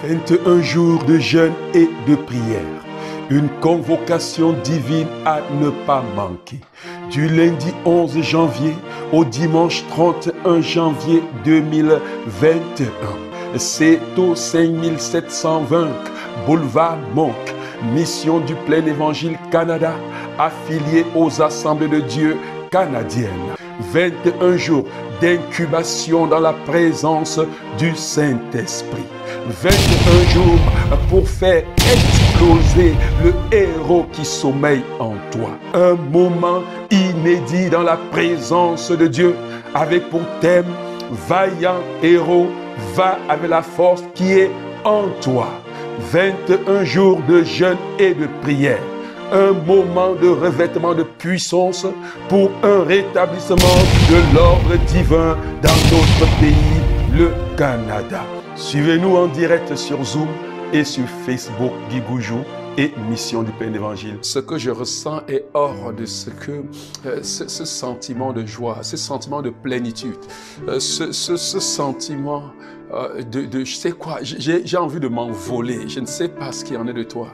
21 jours de jeûne et de prière. Une convocation divine à ne pas manquer. Du lundi 11 janvier au dimanche 31 janvier 2021. C'est au 5720 Boulevard Monk, Mission du Plein Évangile Canada, affilié aux Assemblées de Dieu canadiennes. 21 jours d'incubation dans la présence du Saint-Esprit. 21 jours pour faire exploser le héros qui sommeille en toi. Un moment inédit dans la présence de Dieu avec pour thème « Vaillant héros, va avec la force qui est en toi ». 21 jours de jeûne et de prière. Un moment de revêtement de puissance pour un rétablissement de l'ordre divin dans notre pays, le Canada. Suivez-nous en direct sur Zoom et sur Facebook Guy Goujou et Mission du Plein Évangile. Ce que je ressens est hors de ce que ce sentiment de joie, ce sentiment de plénitude, ce sentiment je sais quoi, j'ai envie de m'envoler, je ne sais pas ce qu'il y en est de toi.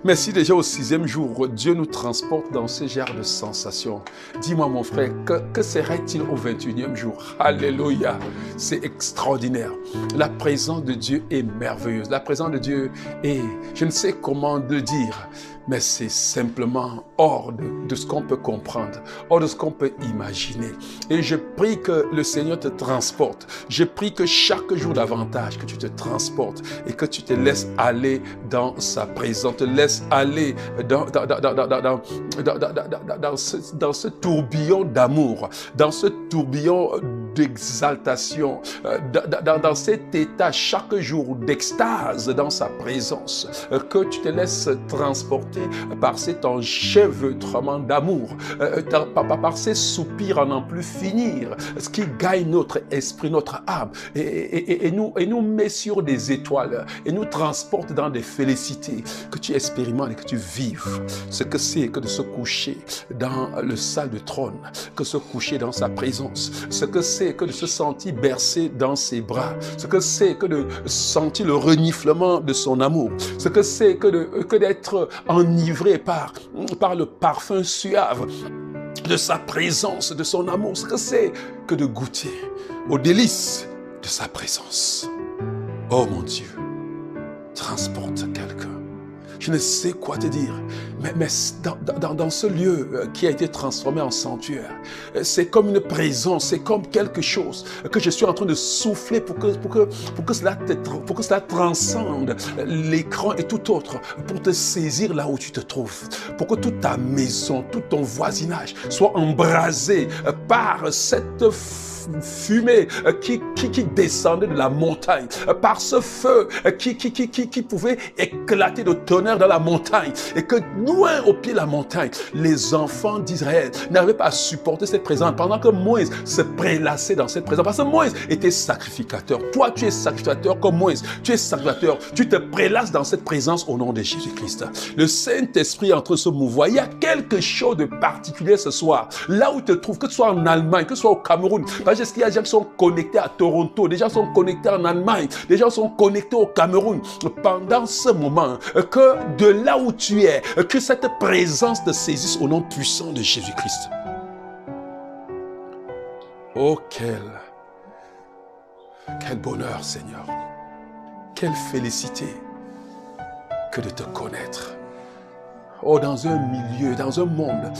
Mais si déjà au 6e jour, Dieu nous transporte dans ce genre de sensations, dis-moi mon frère, que serait-il au 21e jour? Alléluia, c'est extraordinaire. La présence de Dieu est merveilleuse, la présence de Dieu est, je ne sais comment le dire, mais c'est simplement hors de ce qu'on peut comprendre, hors de ce qu'on peut imaginer. Et je prie que le Seigneur te transporte. Je prie que chaque jour davantage, que tu te transportes et que tu te laisses aller dans sa présence, te laisses aller dans ce tourbillon d'amour, dans ce tourbillon d'exaltation, dans cet état chaque jour d'extase dans sa présence, que tu te laisses transporter par cet enchevêtrement d'amour, par ces soupirs à n'en plus finir, ce qui gagne notre esprit, notre âme, et nous met sur des étoiles, et nous transporte dans des félicités, que tu expérimentes et que tu vives ce que c'est que de se coucher dans le salle de trône, que se coucher dans sa présence, ce que c'est que de se sentir bercé dans ses bras, ce que c'est que de sentir le reniflement de son amour, ce que c'est que d'être enivré par le parfum suave de sa présence, de son amour, ce que c'est que de goûter aux délices de sa présence. Oh mon Dieu, transporte quelqu'un. Je ne sais quoi te dire, mais dans ce lieu qui a été transformé en sanctuaire, c'est comme une présence, c'est comme quelque chose que je suis en train de souffler pour que cela transcende l'écran et tout autre, pour te saisir là où tu te trouves, pour que toute ta maison, tout ton voisinage soit embrasé par cette fumée qui descendait de la montagne, par ce feu qui pouvait éclater de tonnerre dans la montagne, et que loin au pied de la montagne, les enfants d'Israël n'avaient pas à supporter cette présence, pendant que Moïse se prélassait dans cette présence, parce que Moïse était sacrificateur. Toi, tu es sacrificateur comme Moïse, tu es sacrificateur, tu te prélasses dans cette présence au nom de Jésus-Christ. Le Saint-Esprit est en train de se mouvoir. Il y a quelque chose de particulier ce soir, là où tu te trouves, que ce soit en Allemagne, que ce soit au Cameroun. Est-ce qu'il y a des gens qui sont connectés à Toronto, des gens sont connectés en Allemagne, des gens sont connectés au Cameroun. Pendant ce moment, que de là où tu es, que cette présence te saisisse au nom puissant de Jésus-Christ. Oh, quel bonheur, Seigneur. Quelle félicité que de te connaître. Oh, dans un milieu, dans un monde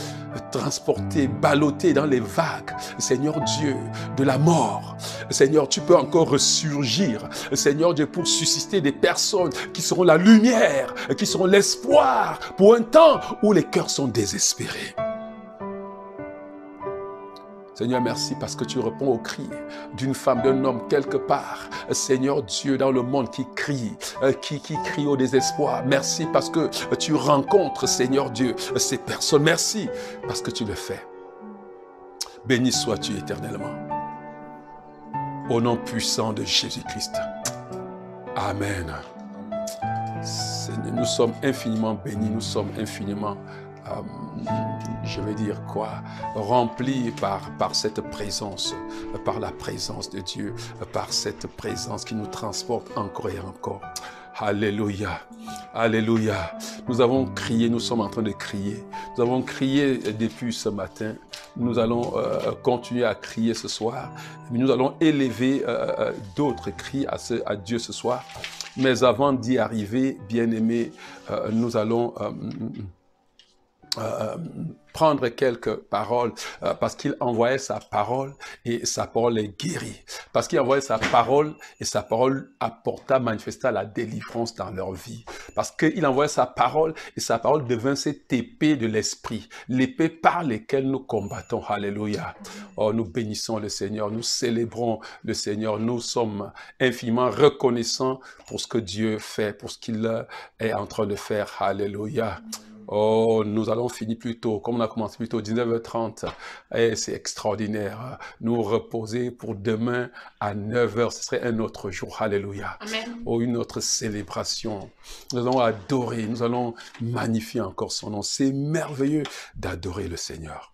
transporté, ballotté dans les vagues, Seigneur Dieu, de la mort. Seigneur, tu peux encore ressurgir, Seigneur Dieu, pour susciter des personnes qui seront la lumière, qui seront l'espoir pour un temps où les cœurs sont désespérés. Seigneur, merci parce que tu réponds aux cris d'une femme, d'un homme quelque part. Seigneur Dieu, dans le monde qui crie au désespoir. Merci parce que tu rencontres, Seigneur Dieu, ces personnes. Merci parce que tu le fais. Béni sois-tu éternellement. Au nom puissant de Jésus-Christ. Amen. Seigneur, nous sommes infiniment bénis, nous sommes infiniment je vais dire quoi, rempli par cette présence, par la présence de Dieu, par cette présence qui nous transporte encore et encore. Alléluia. Alléluia. Nous avons crié, nous sommes en train de crier. Nous avons crié depuis ce matin. Nous allons continuer à crier ce soir. Nous allons élever d'autres cris à Dieu ce soir. Mais avant d'y arriver, bien-aimés, nous allons prendre quelques paroles parce qu'il envoyait sa parole et sa parole est guérie. Parce qu'il envoyait sa parole et sa parole apporta, manifesta la délivrance dans leur vie. Parce qu'il envoyait sa parole et sa parole devint cette épée de l'esprit. L'épée par laquelle nous combattons. Alléluia. Oh, nous bénissons le Seigneur, nous célébrons le Seigneur. Nous sommes infiniment reconnaissants pour ce que Dieu fait, pour ce qu'il est en train de faire. Alléluia. Oh, nous allons finir plus tôt, comme on a commencé plus tôt, 19h30. Et c'est extraordinaire. Nous reposer pour demain à 9h. Ce serait un autre jour. Alléluia. Amen. Oh, une autre célébration. Nous allons adorer, nous allons magnifier encore son nom. C'est merveilleux d'adorer le Seigneur.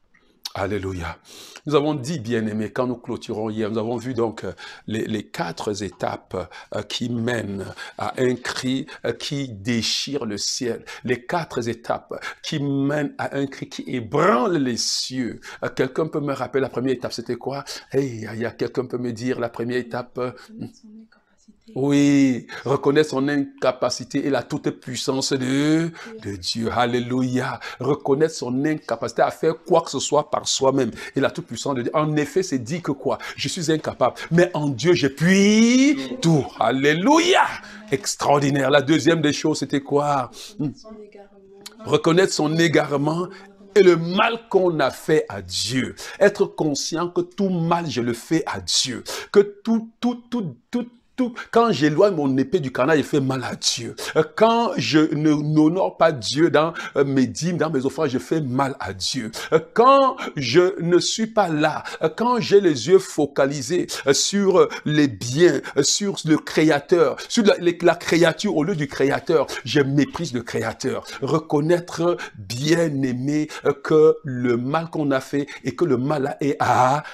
Alléluia. Nous avons dit, bien-aimés, quand nous clôturons hier, nous avons vu donc les 4 étapes qui mènent à un cri qui déchire le ciel. Les 4 étapes qui mènent à un cri qui ébranle les cieux. Quelqu'un peut me rappeler la première étape, c'était quoi? Hey, quelqu'un peut me dire la première étape? Oui, reconnaître son incapacité et la toute-puissance de Dieu. Alléluia. Reconnaître son incapacité à faire quoi que ce soit par soi-même et la toute-puissance de Dieu. En effet, c'est dit que quoi? Je suis incapable. Mais en Dieu, je puis tout. Alléluia. Extraordinaire. La deuxième des choses, c'était quoi? Reconnaître son égarement et le mal qu'on a fait à Dieu. Être conscient que tout mal, je le fais à Dieu. Que tout, quand j'éloigne mon épée du carnage, je fais mal à Dieu. Quand je n'honore pas Dieu dans mes dîmes, dans mes offrandes, je fais mal à Dieu. Quand je ne suis pas là, quand j'ai les yeux focalisés sur les biens, sur le Créateur, sur la créature au lieu du Créateur, je méprise le Créateur. Reconnaître, bien-aimé, que le mal qu'on a fait et que le mal est à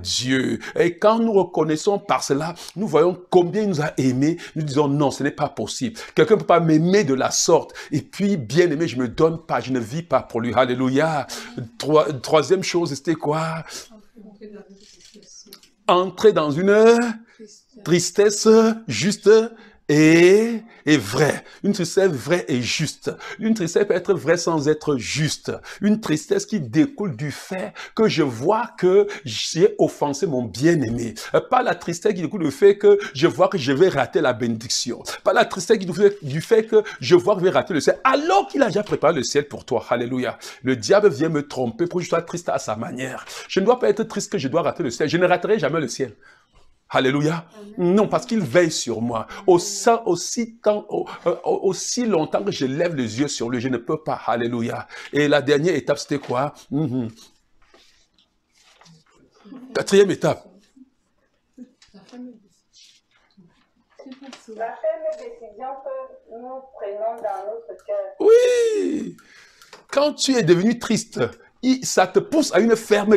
Dieu. Et quand nous reconnaissons par cela, nous voyons combien il nous a aimés, nous disons non, ce n'est pas possible. Quelqu'un ne peut pas m'aimer de la sorte. Et puis, bien aimé, je ne me donne pas, je ne vis pas pour lui. Alléluia. Troisième chose, c'était quoi? Entrer dans une tristesse juste et vrai. Une tristesse vraie et juste. Une tristesse peut être vraie sans être juste. Une tristesse qui découle du fait que je vois que j'ai offensé mon bien-aimé. Pas la tristesse qui découle du fait que je vois que je vais rater la bénédiction. Pas la tristesse qui découle du fait que je vois que je vais rater le ciel. Alors qu'il a déjà préparé le ciel pour toi. Alléluia. Le diable vient me tromper pour que je sois triste à sa manière. Je ne dois pas être triste que je dois rater le ciel. Je ne raterai jamais le ciel. Alléluia. Non, parce qu'il veille sur moi. Aussi longtemps que je lève les yeux sur lui, je ne peux pas. Alléluia. Et la dernière étape, c'était quoi? Quatrième étape. La ferme décision que nous prenons dans notre cœur. Oui. Quand tu es devenu triste, ça te pousse à une ferme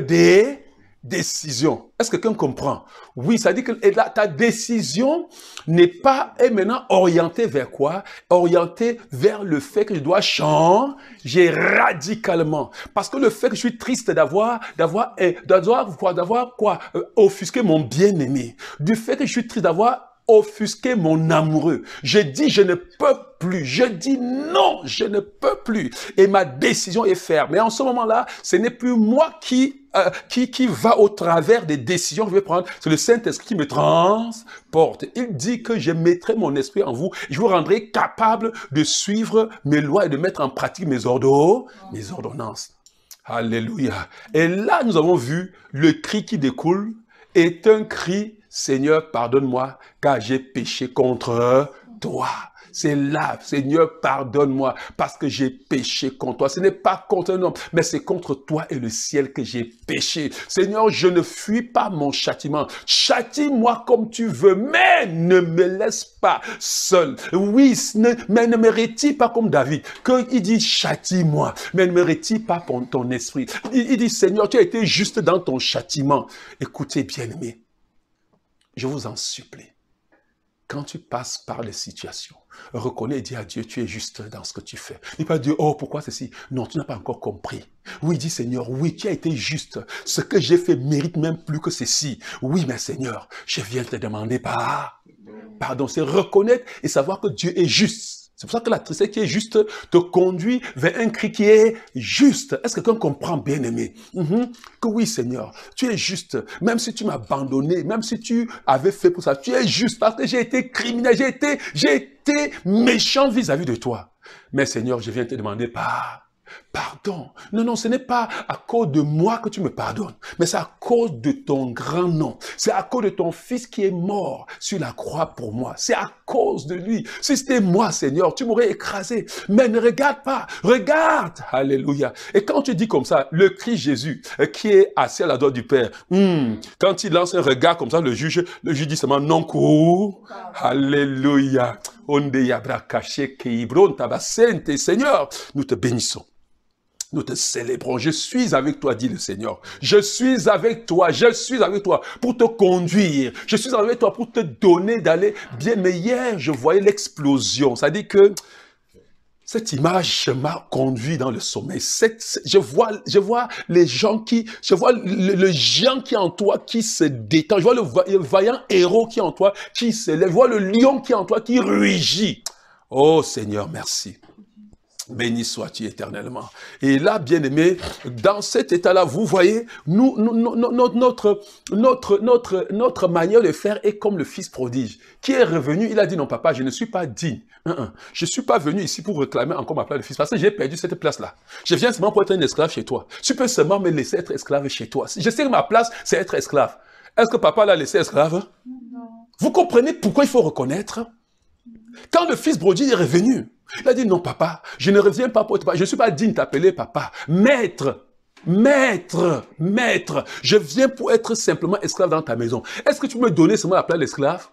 décision. Est-ce que quelqu'un comprend? Oui, ça dit que ta décision est maintenant orientée vers quoi? Orientée vers le fait que je dois changer radicalement. Parce que le fait que je suis triste d'avoir offusqué mon bien-aimé. Du fait que je suis triste d'avoir offusquer mon amoureux. Je dis, je ne peux plus. Je dis, non, je ne peux plus. Et ma décision est ferme. Mais en ce moment-là, ce n'est plus moi qui va au travers des décisions que je vais prendre. C'est le Saint-Esprit qui me transporte. Il dit que je mettrai mon esprit en vous. Je vous rendrai capable de suivre mes lois et de mettre en pratique mes ordonnances. Alléluia. Et là, nous avons vu le cri qui découle est un cri: Seigneur, pardonne-moi, car j'ai péché contre toi. C'est là, Seigneur, pardonne-moi, parce que j'ai péché contre toi. Ce n'est pas contre un homme, mais c'est contre toi et le ciel que j'ai péché. Seigneur, je ne fuis pas mon châtiment. Châtie-moi comme tu veux, mais ne me laisse pas seul. Oui, mais ne me retire pas comme David, qu'il dit châtie-moi, mais ne me retire pas pour ton esprit. Il dit, Seigneur, tu as été juste dans ton châtiment. Écoutez, bien-aimés, je vous en supplie. quand tu passes par les situations, reconnais et dis à Dieu, tu es juste dans ce que tu fais. Dis pas Dieu, oh, pourquoi ceci? Non, tu n'as pas encore compris. Oui, dis Seigneur, oui, tu as été juste. Ce que j'ai fait mérite même plus que ceci. Oui, mais Seigneur, je viens te demander pardon. C'est reconnaître et savoir que Dieu est juste. C'est pour ça que la tristesse qui est juste te conduit vers un cri qui est juste. Est-ce que quelqu'un comprend, bien-aimé? Que oui, Seigneur, tu es juste. Même si tu m'as abandonné, même si tu avais fait pour ça, tu es juste parce que j'ai été criminel, j'ai été méchant vis-à-vis de toi. Mais Seigneur, je viens te demander pardon. Non, ce n'est pas à cause de moi que tu me pardonnes, mais c'est à cause de ton grand nom. C'est à cause de ton Fils qui est mort sur la croix pour moi. C'est à cause de lui. Si c'était moi, Seigneur, tu m'aurais écrasé. Mais ne regarde pas. Regarde. Alléluia. Et quand tu dis comme ça, le Christ Jésus, qui est assis à la droite du Père, quand il lance un regard comme ça, le juge dit seulement non court. Alléluia. Seigneur, nous te bénissons. Nous te célébrons. Je suis avec toi, dit le Seigneur. Je suis avec toi pour te conduire. Je suis avec toi pour te donner d'aller bien. Mais hier, je voyais l'explosion. Ça dit que cette image m'a conduit dans le sommeil. Je vois les gens je vois le géant qui est en toi qui se détend. Je vois le vaillant héros qui est en toi qui se lève. Je vois le lion qui est en toi qui rugit. Oh Seigneur, merci. Béni sois-tu éternellement. Et là, bien-aimé, dans cet état-là, vous voyez, notre manière de faire est comme le fils prodige, qui est revenu, il a dit, non papa, je ne suis pas digne. Je ne suis pas venu ici pour réclamer encore ma place de fils, parce que j'ai perdu cette place-là. Je viens seulement pour être un esclave chez toi. Tu peux seulement me laisser être esclave chez toi. Je sais que ma place, c'est être esclave. Est-ce que papa l'a laissé esclave? Non. Vous comprenez pourquoi il faut reconnaître? Quand le fils prodige est revenu, il a dit, non papa, je ne reviens pas pour être papa, je ne suis pas digne de t'appeler papa. Maître, je viens pour être simplement esclave dans ta maison. Est-ce que tu peux me donner seulement la place d'esclave?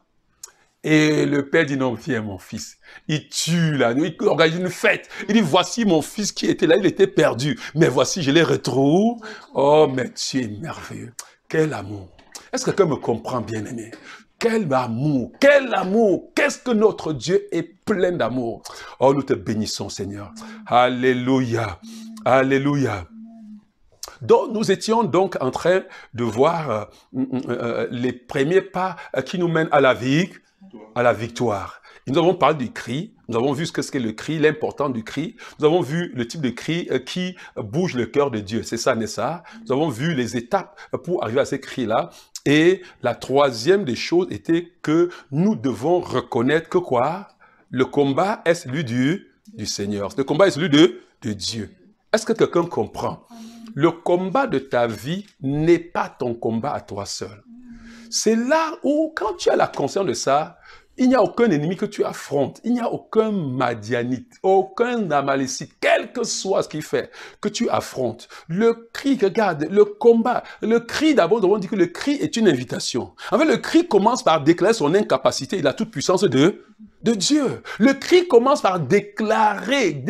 Et le père dit, non, viens mon fils. Il tue la nuit, il organise une fête. Il dit, voici mon fils qui était là, il était perdu. Mais voici, je l'ai retrouvé. Oh, mais tu es merveilleux. Quel amour. Est-ce que quelqu'un me comprend, bien-aimé? Quel amour, qu'est-ce que notre Dieu est plein d'amour. Oh, nous te bénissons, Seigneur. Alléluia, alléluia. Donc, nous étions donc en train de voir les premiers pas qui nous mènent à la victoire. Et nous avons parlé du cri, nous avons vu ce qu'est le cri, l'importance du cri. Nous avons vu le type de cri qui bouge le cœur de Dieu, c'est ça, n'est-ce pas? Nous avons vu les étapes pour arriver à ces cris-là. Et la troisième des choses était que nous devons reconnaître que quoi? Le combat est celui du Seigneur. Le combat est celui de Dieu. Est-ce que quelqu'un comprend? Le combat de ta vie n'est pas ton combat à toi seul. C'est là où, quand tu as la conscience de ça, il n'y a aucun ennemi que tu affrontes. Il n'y a aucun Madianite, aucun Amalécite, quel que soit ce qu'il fait, que tu affrontes. Le cri, regarde, le combat. Le cri, d'abord, nous avons dit que le cri est une invitation. En fait, le cri commence par déclarer son incapacité et la toute-puissance de Dieu. Le cri commence par déclarer.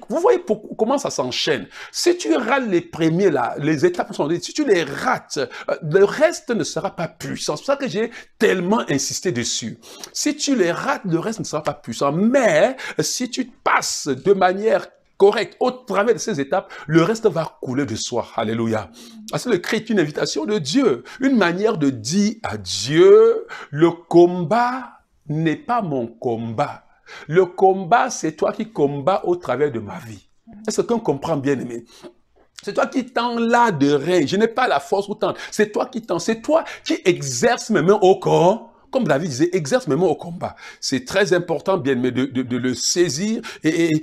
Vous voyez comment ça s'enchaîne. Si tu rates les premiers là, les étapes sont dites, si tu les rates, le reste ne sera pas puissant. C'est pour ça que j'ai tellement insisté dessus. Si tu les rates, le reste ne sera pas puissant. Mais si tu passes de manière correcte au travers de ces étapes, le reste va couler de soi. Alléluia. Parce que le cri est une invitation de Dieu. Une manière de dire à Dieu, le combat n'est pas mon combat. Le combat, c'est toi qui combats au travers de ma vie. Est-ce que quelqu'un comprend, bien aimé? C'est toi qui tends là de règne. Je n'ai pas la force pour tendre. C'est toi qui tends. C'est toi qui exerces mes mains au corps. Comme David disait, exerce mes mains au combat. C'est très important, bien aimé, de le saisir. Et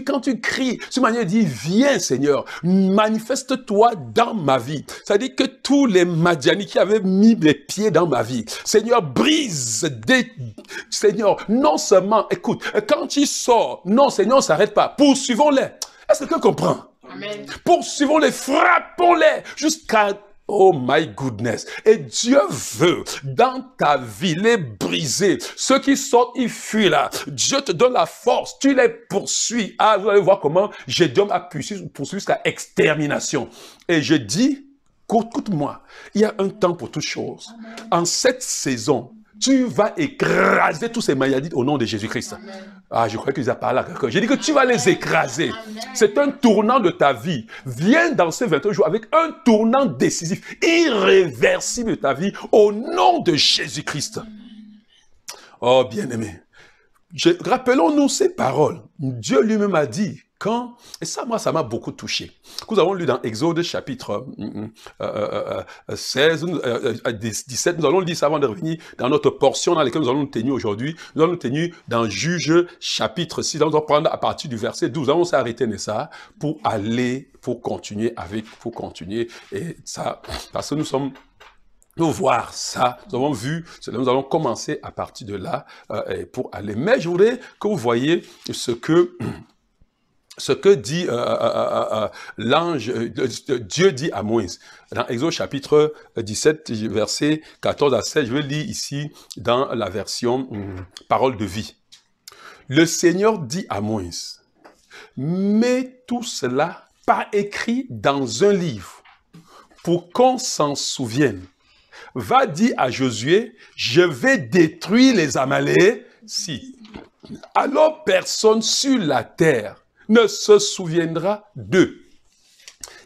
quand tu cries, cette manière dit, viens Seigneur, manifeste-toi dans ma vie. Ça dit que tous les Madianites qui avaient mis les pieds dans ma vie, Seigneur, brise Seigneur, non seulement, écoute, quand il sort, non Seigneur, on ne s'arrête pas. Poursuivons-les. Est-ce que quelqu'un comprend? Amen. Poursuivons-les, frappons-les jusqu'à... Oh my goodness. Et Dieu veut, dans ta vie, les briser. Ceux qui sortent, ils fuient là. Dieu te donne la force. Tu les poursuis. Ah, vous allez voir comment Gédéon a poursuivi jusqu'à extermination. Et je dis, écoute-moi, il y a un temps pour toutes choses. En cette saison, Tu vas écraser tous ces Madianites au nom de Jésus-Christ. Ah, je crois qu'il a parlé à quelqu'un. J'ai dit que tu vas les écraser. C'est un tournant de ta vie. Viens dans ces 21 jours avec un tournant décisif, irréversible de ta vie, au nom de Jésus-Christ. Oh, bien-aimé. Rappelons-nous ces paroles. Dieu lui-même a dit, quand, et ça, moi, ça m'a beaucoup touché. Nous avons lu dans Exode chapitre 16, 17, nous allons lire ça avant de revenir dans notre portion dans laquelle nous allons nous tenir aujourd'hui. Nous allons nous tenir dans Juge chapitre 6, nous allons prendre à partir du verset 12. Nous allons s'arrêter de ça pour aller, pour continuer, et ça, parce que nous sommes... Nous voir ça, nous avons vu, nous allons commencer à partir de là pour aller. Mais je voudrais que vous voyez ce que dit l'ange, Dieu dit à Moïse. Dans Exode chapitre 17, verset 14 à 16, je vais lire ici dans la version Parole de vie. Le Seigneur dit à Moïse, mets tout cela par écrit dans un livre pour qu'on s'en souvienne. Va dire à Josué, je vais détruire les Amalécites. Alors personne sur la terre ne se souviendra d'eux.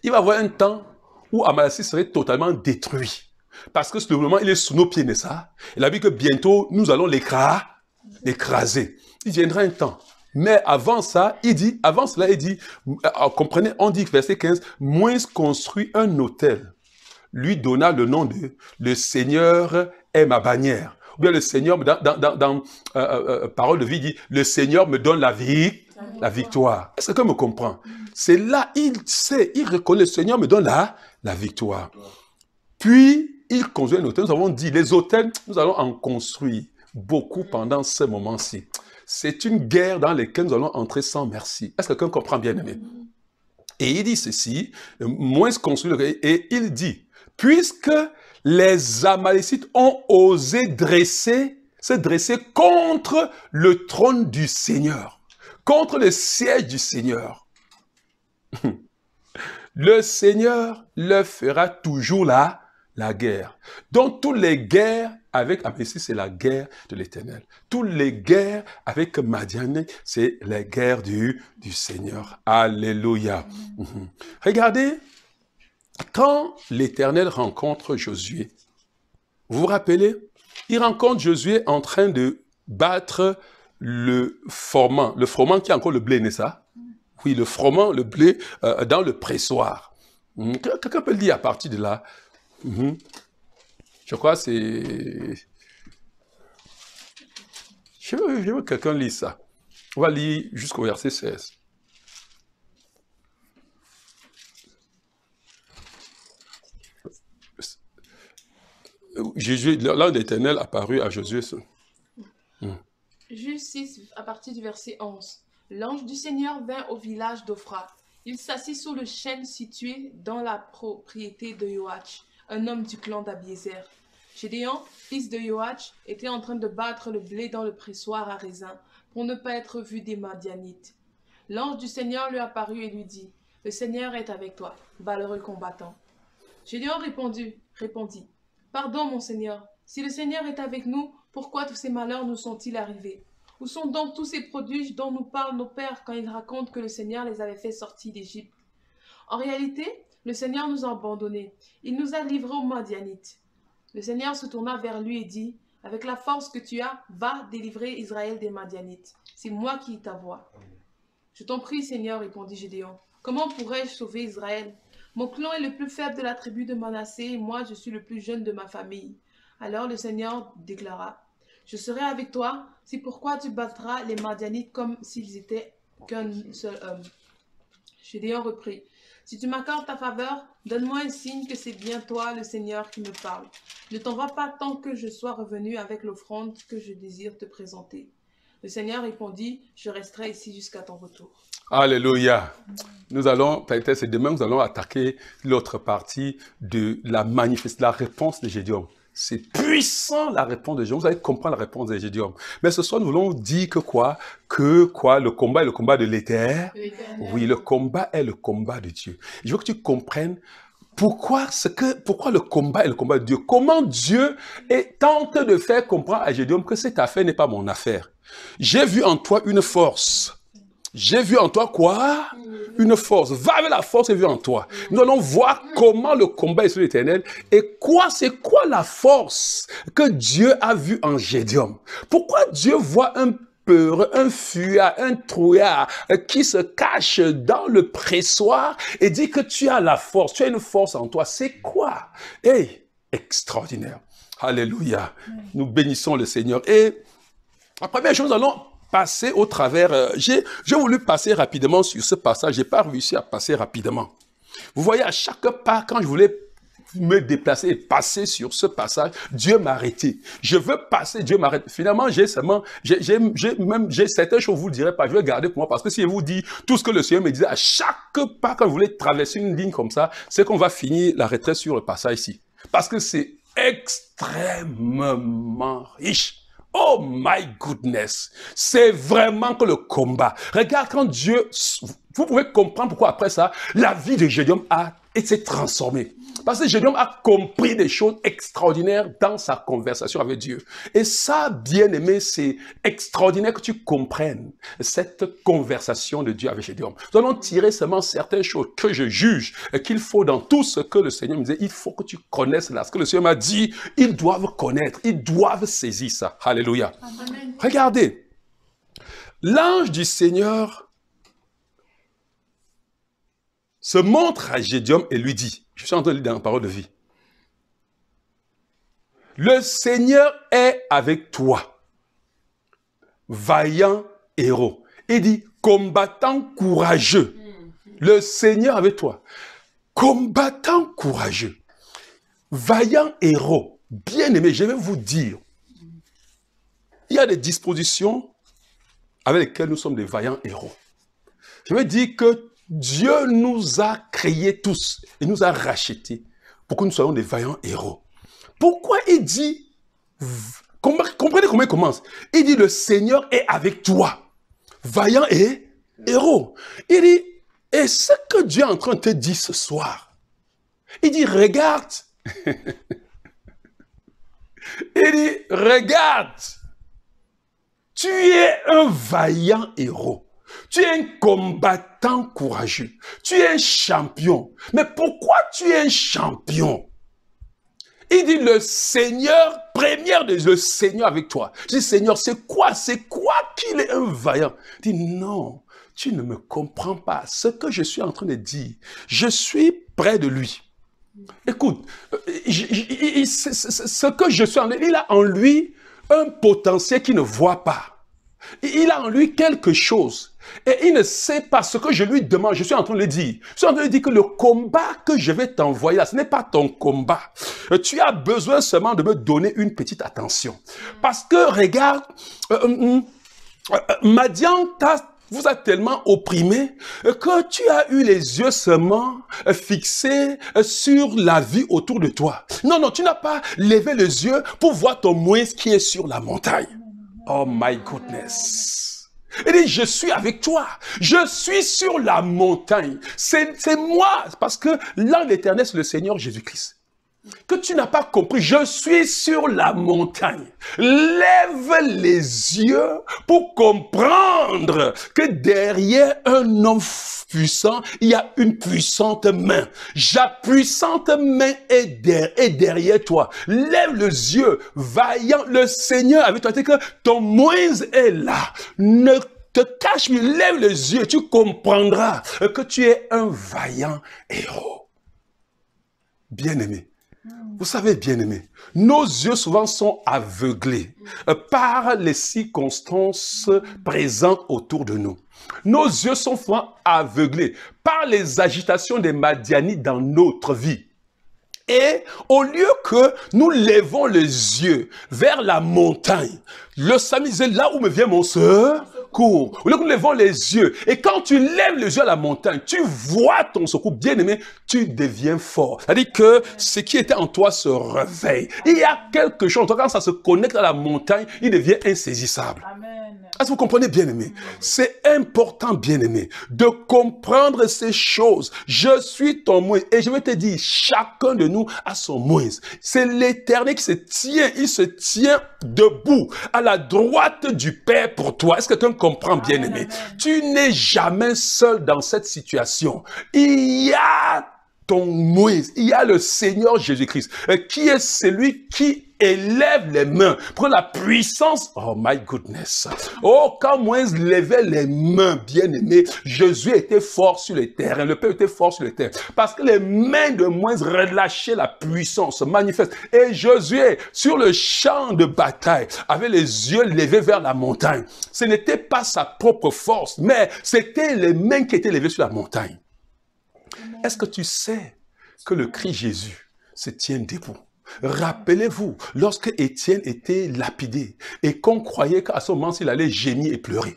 Il va y avoir un temps où Amalécite serait totalement détruit. Parce que le moment, il est sous nos pieds, n'est-ce pas? Il a dit que bientôt, nous allons l'écraser. Il viendra un temps. Mais avant cela, il dit, comprenez, on dit, verset 15, Moïse construit un autel. Lui donna le nom de « Le Seigneur est ma bannière ». Ou bien le Seigneur, dans Parole de vie, dit « Le Seigneur me donne la victoire ». Est-ce que quelqu'un me comprend? C'est là, il reconnaît « Le Seigneur me donne la victoire ». Puis, il construit un autel. Nous avons dit, les autels, nous allons en construire beaucoup pendant ce moment-ci. C'est une guerre dans laquelle nous allons entrer sans merci. Est-ce que quelqu'un comprend bien aimé? Et il dit ceci, Moïse construit et il dit, puisque les Amalécites ont osé se dresser contre le trône du Seigneur, contre le siège du Seigneur, le Seigneur leur fera toujours la guerre. Donc, toutes les guerres avec Amalécites, c'est la guerre de l'Éternel. Toutes les guerres avec Madian, c'est la guerre du Seigneur. Alléluia. Regardez, quand l'Éternel rencontre Josué, vous vous rappelez, il rencontre Josué en train de battre le froment qui est encore le blé, n'est-ce pas? Oui, le froment, le blé, dans le pressoir. Quelqu'un peut le dire à partir de là? Je crois que c'est... Je veux que quelqu'un lise ça. On va lire jusqu'au verset 16. L'ange d'Éternel apparut à Josué. Juge 6, à partir du verset 11. L'ange du Seigneur vint au village d'Ophra. Il s'assit sous le chêne situé dans la propriété de Joach, un homme du clan d'Abiézer. Gédéon, fils de Joach, était en train de battre le blé dans le pressoir à raisin, pour ne pas être vu des Madianites. L'ange du Seigneur lui apparut et lui dit, « Le Seigneur est avec toi, valeureux combattant. » Gédéon répondit, « Pardon, mon Seigneur, si le Seigneur est avec nous, pourquoi tous ces malheurs nous sont-ils arrivés? Où sont donc tous ces prodiges dont nous parlent nos pères quand ils racontent que le Seigneur les avait fait sortir d'Égypte? En réalité, le Seigneur nous a abandonnés. Il nous a livrés aux Madianites. » Le Seigneur se tourna vers lui et dit, « Avec la force que tu as, va délivrer Israël des Madianites. C'est moi qui t'envoie. » « Je t'en prie, Seigneur, répondit Gédéon. « Comment pourrais-je sauver Israël? Mon clan est le plus faible de la tribu de Manassé et moi je suis le plus jeune de ma famille. » Alors le Seigneur déclara, « Je serai avec toi, c'est pourquoi tu battras les Madianites comme s'ils étaient qu'un seul homme. » Gédéon reprit, « Si tu m'accordes ta faveur, donne-moi un signe que c'est bien toi, le Seigneur, qui me parle. Ne t'envoie pas tant que je sois revenu avec l'offrande que je désire te présenter. » Le Seigneur répondit, « Je resterai ici jusqu'à ton retour. » Alléluia. Nous allons, peut-être c'est demain, nous allons attaquer l'autre partie de la manifestation, la réponse de Gédéon. C'est puissant la réponse de Gédéon. Vous allez comprendre la réponse de Gédéon. Mais ce soir, nous voulons dire que le combat est le combat de l'Éternel. Oui, le combat est le combat de Dieu. Je veux que tu comprennes, pourquoi le combat est le combat de Dieu? Comment Dieu tente de faire comprendre à Gédéon que cette affaire n'est pas mon affaire? J'ai vu en toi une force. J'ai vu en toi quoi? Une force. Va avec la force que j'ai vue en toi. Nous allons voir comment le combat est sur l'Éternel et c'est quoi la force que Dieu a vue en Gédéon. Pourquoi Dieu voit un peureux, un fuyard, un trouillard qui se cache dans le pressoir et dit que tu as la force, tu as une force en toi. C'est quoi? Extraordinaire. Alléluia. Nous bénissons le Seigneur. Et la première chose, nous allons passer au travers. J'ai voulu passer rapidement sur ce passage. Je n'ai pas réussi à passer rapidement. Vous voyez, à chaque pas, quand je voulais me déplacer et passer sur ce passage, Dieu m'a arrêté. Je veux passer, Dieu m'arrête. Finalement, j'ai certaines choses, vous ne le direz pas, je vais garder pour moi, parce que si je vous dis tout ce que le Seigneur me disait, à chaque pas, quand vous voulez traverser une ligne comme ça, c'est qu'on va finir la retraite sur le passage ici. Parce que c'est extrêmement riche. Oh my goodness, c'est vraiment que le combat. Regarde quand Dieu, vous pouvez comprendre pourquoi après ça, la vie de Gédéon a été transformée. Parce que Gédéon a compris des choses extraordinaires dans sa conversation avec Dieu. Et ça, bien aimé, c'est extraordinaire que tu comprennes cette conversation de Dieu avec Gédéon. Nous allons tirer seulement certaines choses que je juge qu'il faut dans tout ce que le Seigneur me disait. Il faut que tu connaisses là. Ce que le Seigneur m'a dit, ils doivent connaître, ils doivent saisir ça. Alléluia. Amen. Regardez, l'ange du Seigneur se montre à Gédéon et lui dit, je suis en train de lire dans la parole de vie, le Seigneur est avec toi, vaillant héros. Il dit, combattant courageux, le Seigneur avec toi, combattant courageux, vaillant héros, bien-aimé, je vais vous dire, il y a des dispositions avec lesquelles nous sommes des vaillants héros. Je vais dire que Dieu nous a créés tous et nous a rachetés pour que nous soyons des vaillants héros. Pourquoi il dit, comprenez comment il commence? Il dit, le Seigneur est avec toi, vaillant et héros. Il dit, et ce que Dieu est en train de te dire ce soir, il dit, regarde. Il dit, regarde, tu es un vaillant héros. Tu es un combattant courageux. Tu es un champion. Mais pourquoi tu es un champion? Il dit le Seigneur, le Seigneur avec toi. Je dis Seigneur, c'est quoi qu'il est un vaillant? Il dit non, tu ne me comprends pas. Ce que je suis en train de dire, je suis près de lui. Écoute, ce que je suis en lui, il a en lui un potentiel qu'il ne voit pas. Il a en lui quelque chose. Et il ne sait pas ce que je lui demande. Je suis en train de lui dire. Je suis en train de lui dire que le combat que je vais t'envoyer là, ce n'est pas ton combat. Tu as besoin seulement de me donner une petite attention. Parce que, regarde, Madian vous a tellement opprimé que tu as eu les yeux seulement fixés sur la vie autour de toi. Non, non, tu n'as pas levé les yeux pour voir ton moïse qui est sur la montagne. Oh my goodness. Il dit, je suis avec toi. Je suis sur la montagne. C'est moi. Parce que là, l'Éternel, c'est le Seigneur Jésus-Christ. Que tu n'as pas compris. Je suis sur la montagne. Lève les yeux pour comprendre que derrière un homme puissant, il y a une puissante main. La puissante main est derrière toi. Lève les yeux, vaillant, le Seigneur avec toi. C'est que ton Moïse est là. Ne te cache plus, lève les yeux, tu comprendras que tu es un vaillant héros. Bien-aimé. Vous savez, bien-aimés, nos yeux souvent sont aveuglés par les circonstances présentes autour de nous. Nos yeux sont souvent aveuglés par les agitations des Madianites dans notre vie. Et au lieu que nous lèvons les yeux vers la montagne, le Samuel disait, là où me vient mon secours. Au lieu que nous lèvons les yeux, et quand tu lèves les yeux à la montagne, tu vois ton secours, bien-aimé, tu deviens fort. C'est-à-dire que ce qui était en toi se réveille. Il y a quelque chose en toi, quand ça se connecte à la montagne, il devient insaisissable. Amen. Est-ce que vous comprenez, bien-aimé? C'est important, bien-aimé, de comprendre ces choses. Je suis ton Moïse. Et je vais te dire, chacun de nous a son Moïse. C'est l'Éternel qui se tient, il se tient debout à la droite du Père pour toi. Est-ce que quelqu'un comprend, bien-aimé? Tu n'es jamais seul dans cette situation. Il y a ton Moïse, il y a le Seigneur Jésus-Christ, qui est celui qui élève les mains pour la puissance. Oh my goodness. Oh, quand Moïse levait les mains, bien-aimé, Jésus était fort sur le terrain, le Père était fort sur le terrain, parce que les mains de Moïse relâchaient la puissance manifeste. Et Josué, sur le champ de bataille, avait les yeux levés vers la montagne. Ce n'était pas sa propre force, mais c'était les mains qui étaient levées sur la montagne. Est-ce que tu sais que le Christ Jésus se tient debout? Rappelez-vous, lorsque Étienne était lapidé et qu'on croyait qu'à ce moment il allait gémir et pleurer.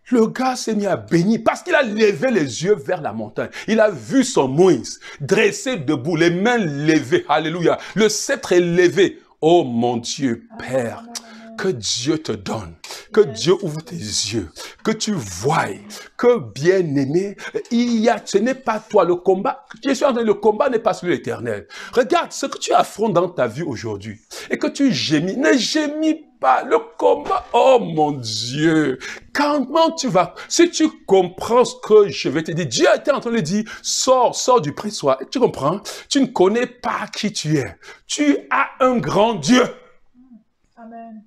Le gars s'est mis à bénir parce qu'il a levé les yeux vers la montagne. Il a vu son Moïse dressé debout, les mains levées. Alléluia. Le sceptre est levé. Oh mon Dieu, Père, que Dieu te donne, que Dieu ouvre tes yeux, que tu voies, que bien-aimé, ce n'est pas toi le combat. Le combat n'est pas celui de l'Éternel. Regarde ce que tu affrontes dans ta vie aujourd'hui et que tu gémis. Ne gémis pas le combat. Oh mon Dieu, comment tu vas? Si tu comprends ce que je vais te dire, Dieu était en train de dire, sors du pressoir. Tu comprends? Tu ne connais pas qui tu es. Tu as un grand Dieu. Amen.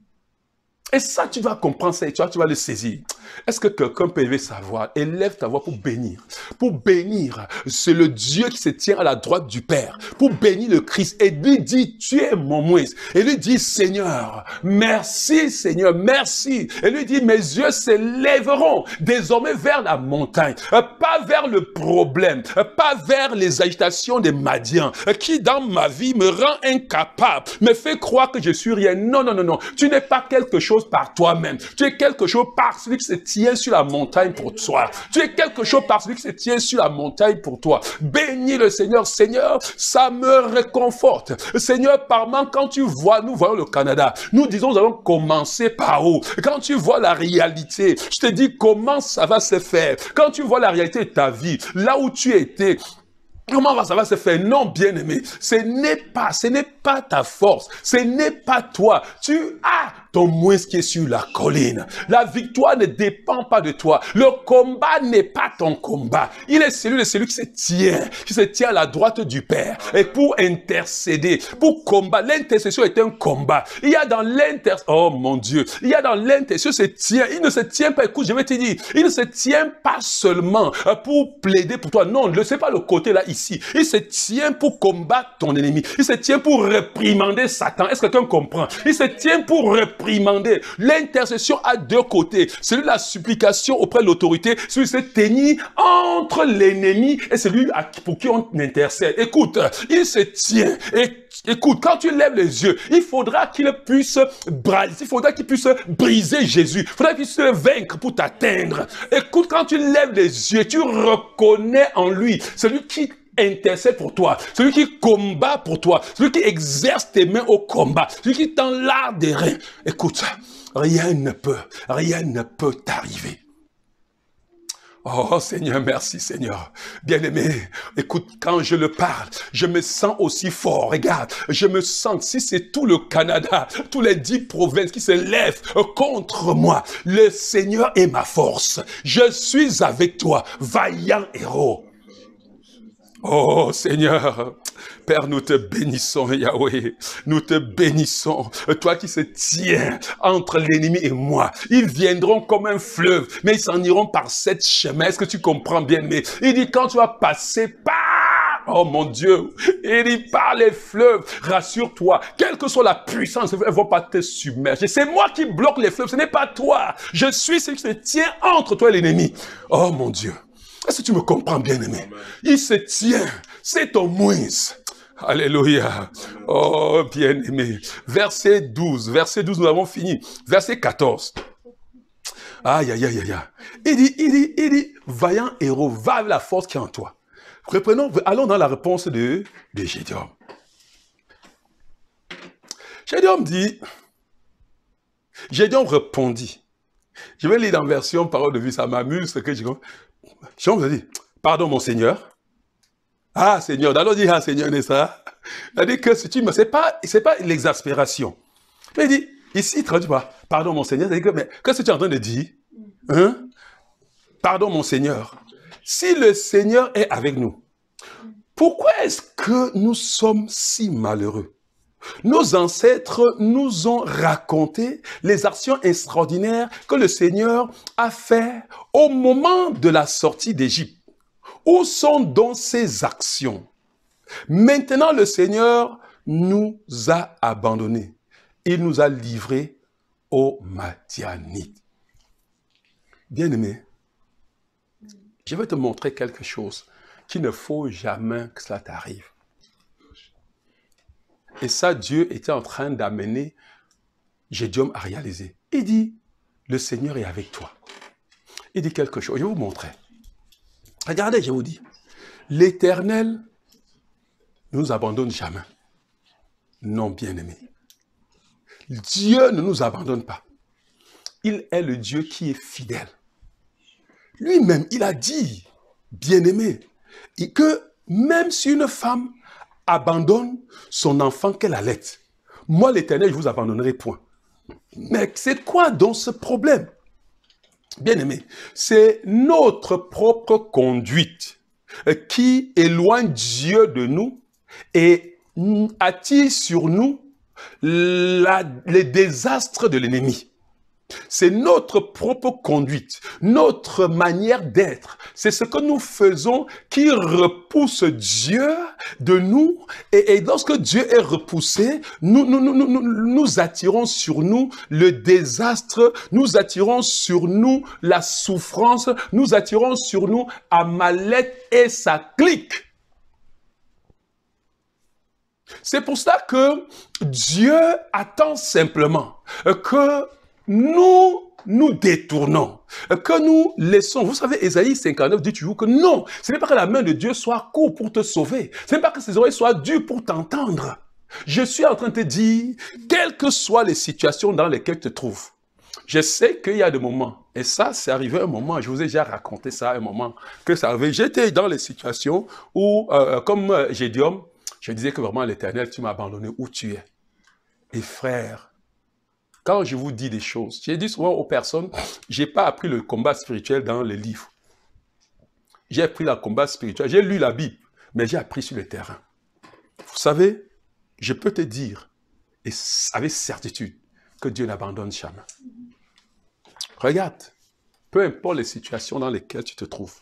Et ça, tu vas comprendre ça et tu vas le saisir. Est-ce que quelqu'un peut élever sa voix? Élève ta voix pour bénir. Pour bénir, c'est le Dieu qui se tient à la droite du Père. Pour bénir le Christ. Et lui dit, tu es mon Moïse. Et lui dit, Seigneur, merci Seigneur, merci. Et lui dit, mes yeux s'élèveront désormais vers la montagne. Pas vers le problème. Pas vers les agitations des Madians. Qui dans ma vie me rend incapable. Me fait croire que je suis rien. Non, non, non, non. Tu n'es pas quelque chose par toi-même. Tu es quelque chose par celui qui se tient sur la montagne pour toi. Tu es quelque chose par celui qui se tient sur la montagne pour toi. Bénis le Seigneur. Seigneur, ça me réconforte. Seigneur, par moment, quand tu vois, nous voyons le Canada, nous disons, nous allons commencer par où? Quand tu vois la réalité, je te dis comment ça va se faire. Quand tu vois la réalité de ta vie, là où tu étais, comment ça va se faire? Non, bien-aimé, ce n'est pas ta force, ce n'est pas toi. Tu as ton Moïse qui est sur la colline. La victoire ne dépend pas de toi. Le combat n'est pas ton combat. Il est celui qui se tient à la droite du Père. Et pour intercéder, pour combattre, l'intercession est un combat. Il y a dans l'intercession, oh mon Dieu, il y a dans l'intercession, il ne se tient pas, écoute, je vais te dire, il ne se tient pas seulement pour plaider pour toi. Non, c'est pas le côté là, ici. Il se tient pour combattre ton ennemi. Il se tient pour réprimander Satan. Est-ce que quelqu'un comprend? Il se tient pour réprimander. L'intercession a deux côtés. Celui de la supplication auprès de l'autorité, celui de se tenir entre l'ennemi et celui pour qui on intercède. Écoute, il se tient. Écoute, quand tu lèves les yeux, il faudra qu'il puisse briser Jésus. Il faudra qu'il puisse le vaincre pour t'atteindre. Écoute, quand tu lèves les yeux, tu reconnais en lui celui qui intercède pour toi, celui qui combat pour toi, celui qui exerce tes mains au combat, celui qui tend l'art des reins. Écoute, rien ne peut t'arriver. Oh Seigneur, merci Seigneur. Bien-aimé, écoute, quand je le parle, je me sens aussi fort. Regarde, je me sens, si c'est tout le Canada, tous les 10 provinces qui se lèvent contre moi, le Seigneur est ma force. Je suis avec toi, vaillant héros. Oh Seigneur, Père, nous te bénissons, Yahweh, nous te bénissons, toi qui se tiens entre l'ennemi et moi. Ils viendront comme un fleuve, mais ils s'en iront par sept chemins. Est-ce que tu comprends bien? Mais il dit, quand tu vas passer par, oh mon Dieu, il dit, par les fleuves, rassure-toi, quelle que soit la puissance, elles ne vont pas te submerger. C'est moi qui bloque les fleuves, ce n'est pas toi. Je suis celui qui se tient entre toi et l'ennemi. Oh mon Dieu. Est-ce que tu me comprends, bien-aimé? Il se tient. C'est ton Moïse. Alléluia. Oh, bien-aimé. Verset 12. Verset 12, nous avons fini. Verset 14. Aïe, aïe, aïe, aïe. Il dit, vaillant héros, va avec la force qui est en toi. Reprenons, allons dans la réponse de Gédéon. Gédéon dit, Gédéon répondit, Je vais lire dans version parole de vie, ça m'amuse ce que je dis. Jean vous a dit, pardon mon Seigneur. Ah Seigneur, d'abord dit, ah Seigneur, n'est-ce pas? C'est-à-dire que si tu me, c'est pas l'exaspération. Mais il dit, ici, il traduit pas, pardon mon Seigneur, c'est-à-dire que, mais qu'est-ce que tu es en train de dire? Hein? Pardon mon Seigneur. Si le Seigneur est avec nous, pourquoi est-ce que nous sommes si malheureux? Nos ancêtres nous ont raconté les actions extraordinaires que le Seigneur a fait au moment de la sortie d'Égypte. Où sont donc ces actions? Maintenant, le Seigneur nous a abandonnés. Il nous a livrés aux Madianites. Bien-aimé, je vais te montrer quelque chose qu'il ne faut jamais que cela t'arrive. Et ça, Dieu était en train d'amener Gédéon à réaliser. Il dit, le Seigneur est avec toi. Il dit quelque chose, je vais vous montrer. Regardez, je vous dis, l'Éternel ne nous abandonne jamais. Non, bien-aimé. Dieu ne nous abandonne pas. Il est le Dieu qui est fidèle. Lui-même, il a dit, bien-aimé, que même si une femme abandonne son enfant qu'elle allait, moi, l'Éternel, je vous abandonnerai point. Mais c'est quoi donc ce problème? Bien-aimé, c'est notre propre conduite qui éloigne Dieu de nous et attire sur nous les désastres de l'ennemi. C'est notre propre conduite, notre manière d'être. C'est ce que nous faisons qui repousse Dieu de nous. Et lorsque Dieu est repoussé, nous attirons sur nous le désastre, nous attirons sur nous la souffrance, nous attirons sur nous Amalek et sa clique. C'est pour ça que Dieu attend simplement que nous détournons, que nous laissons. Vous savez, Ésaïe 59 dit toujours que non, ce n'est pas que la main de Dieu soit courte pour te sauver, ce n'est pas que ses oreilles soient dures pour t'entendre. Je suis en train de te dire, quelles que soient les situations dans lesquelles tu te trouves, je sais qu'il y a des moments, et ça, c'est arrivé un moment, je vous ai déjà raconté ça un moment, que ça arrivait. J'étais dans les situations où, comme Gédéon, je disais que vraiment, l'Éternel, tu m'as abandonné où tu es. Et frère, quand je vous dis des choses, j'ai dit souvent aux personnes, je n'ai pas appris le combat spirituel dans les livres. J'ai appris le combat spirituel, j'ai lu la Bible, mais j'ai appris sur le terrain. Vous savez, je peux te dire, et avec certitude, que Dieu n'abandonne jamais. Regarde, peu importe les situations dans lesquelles tu te trouves,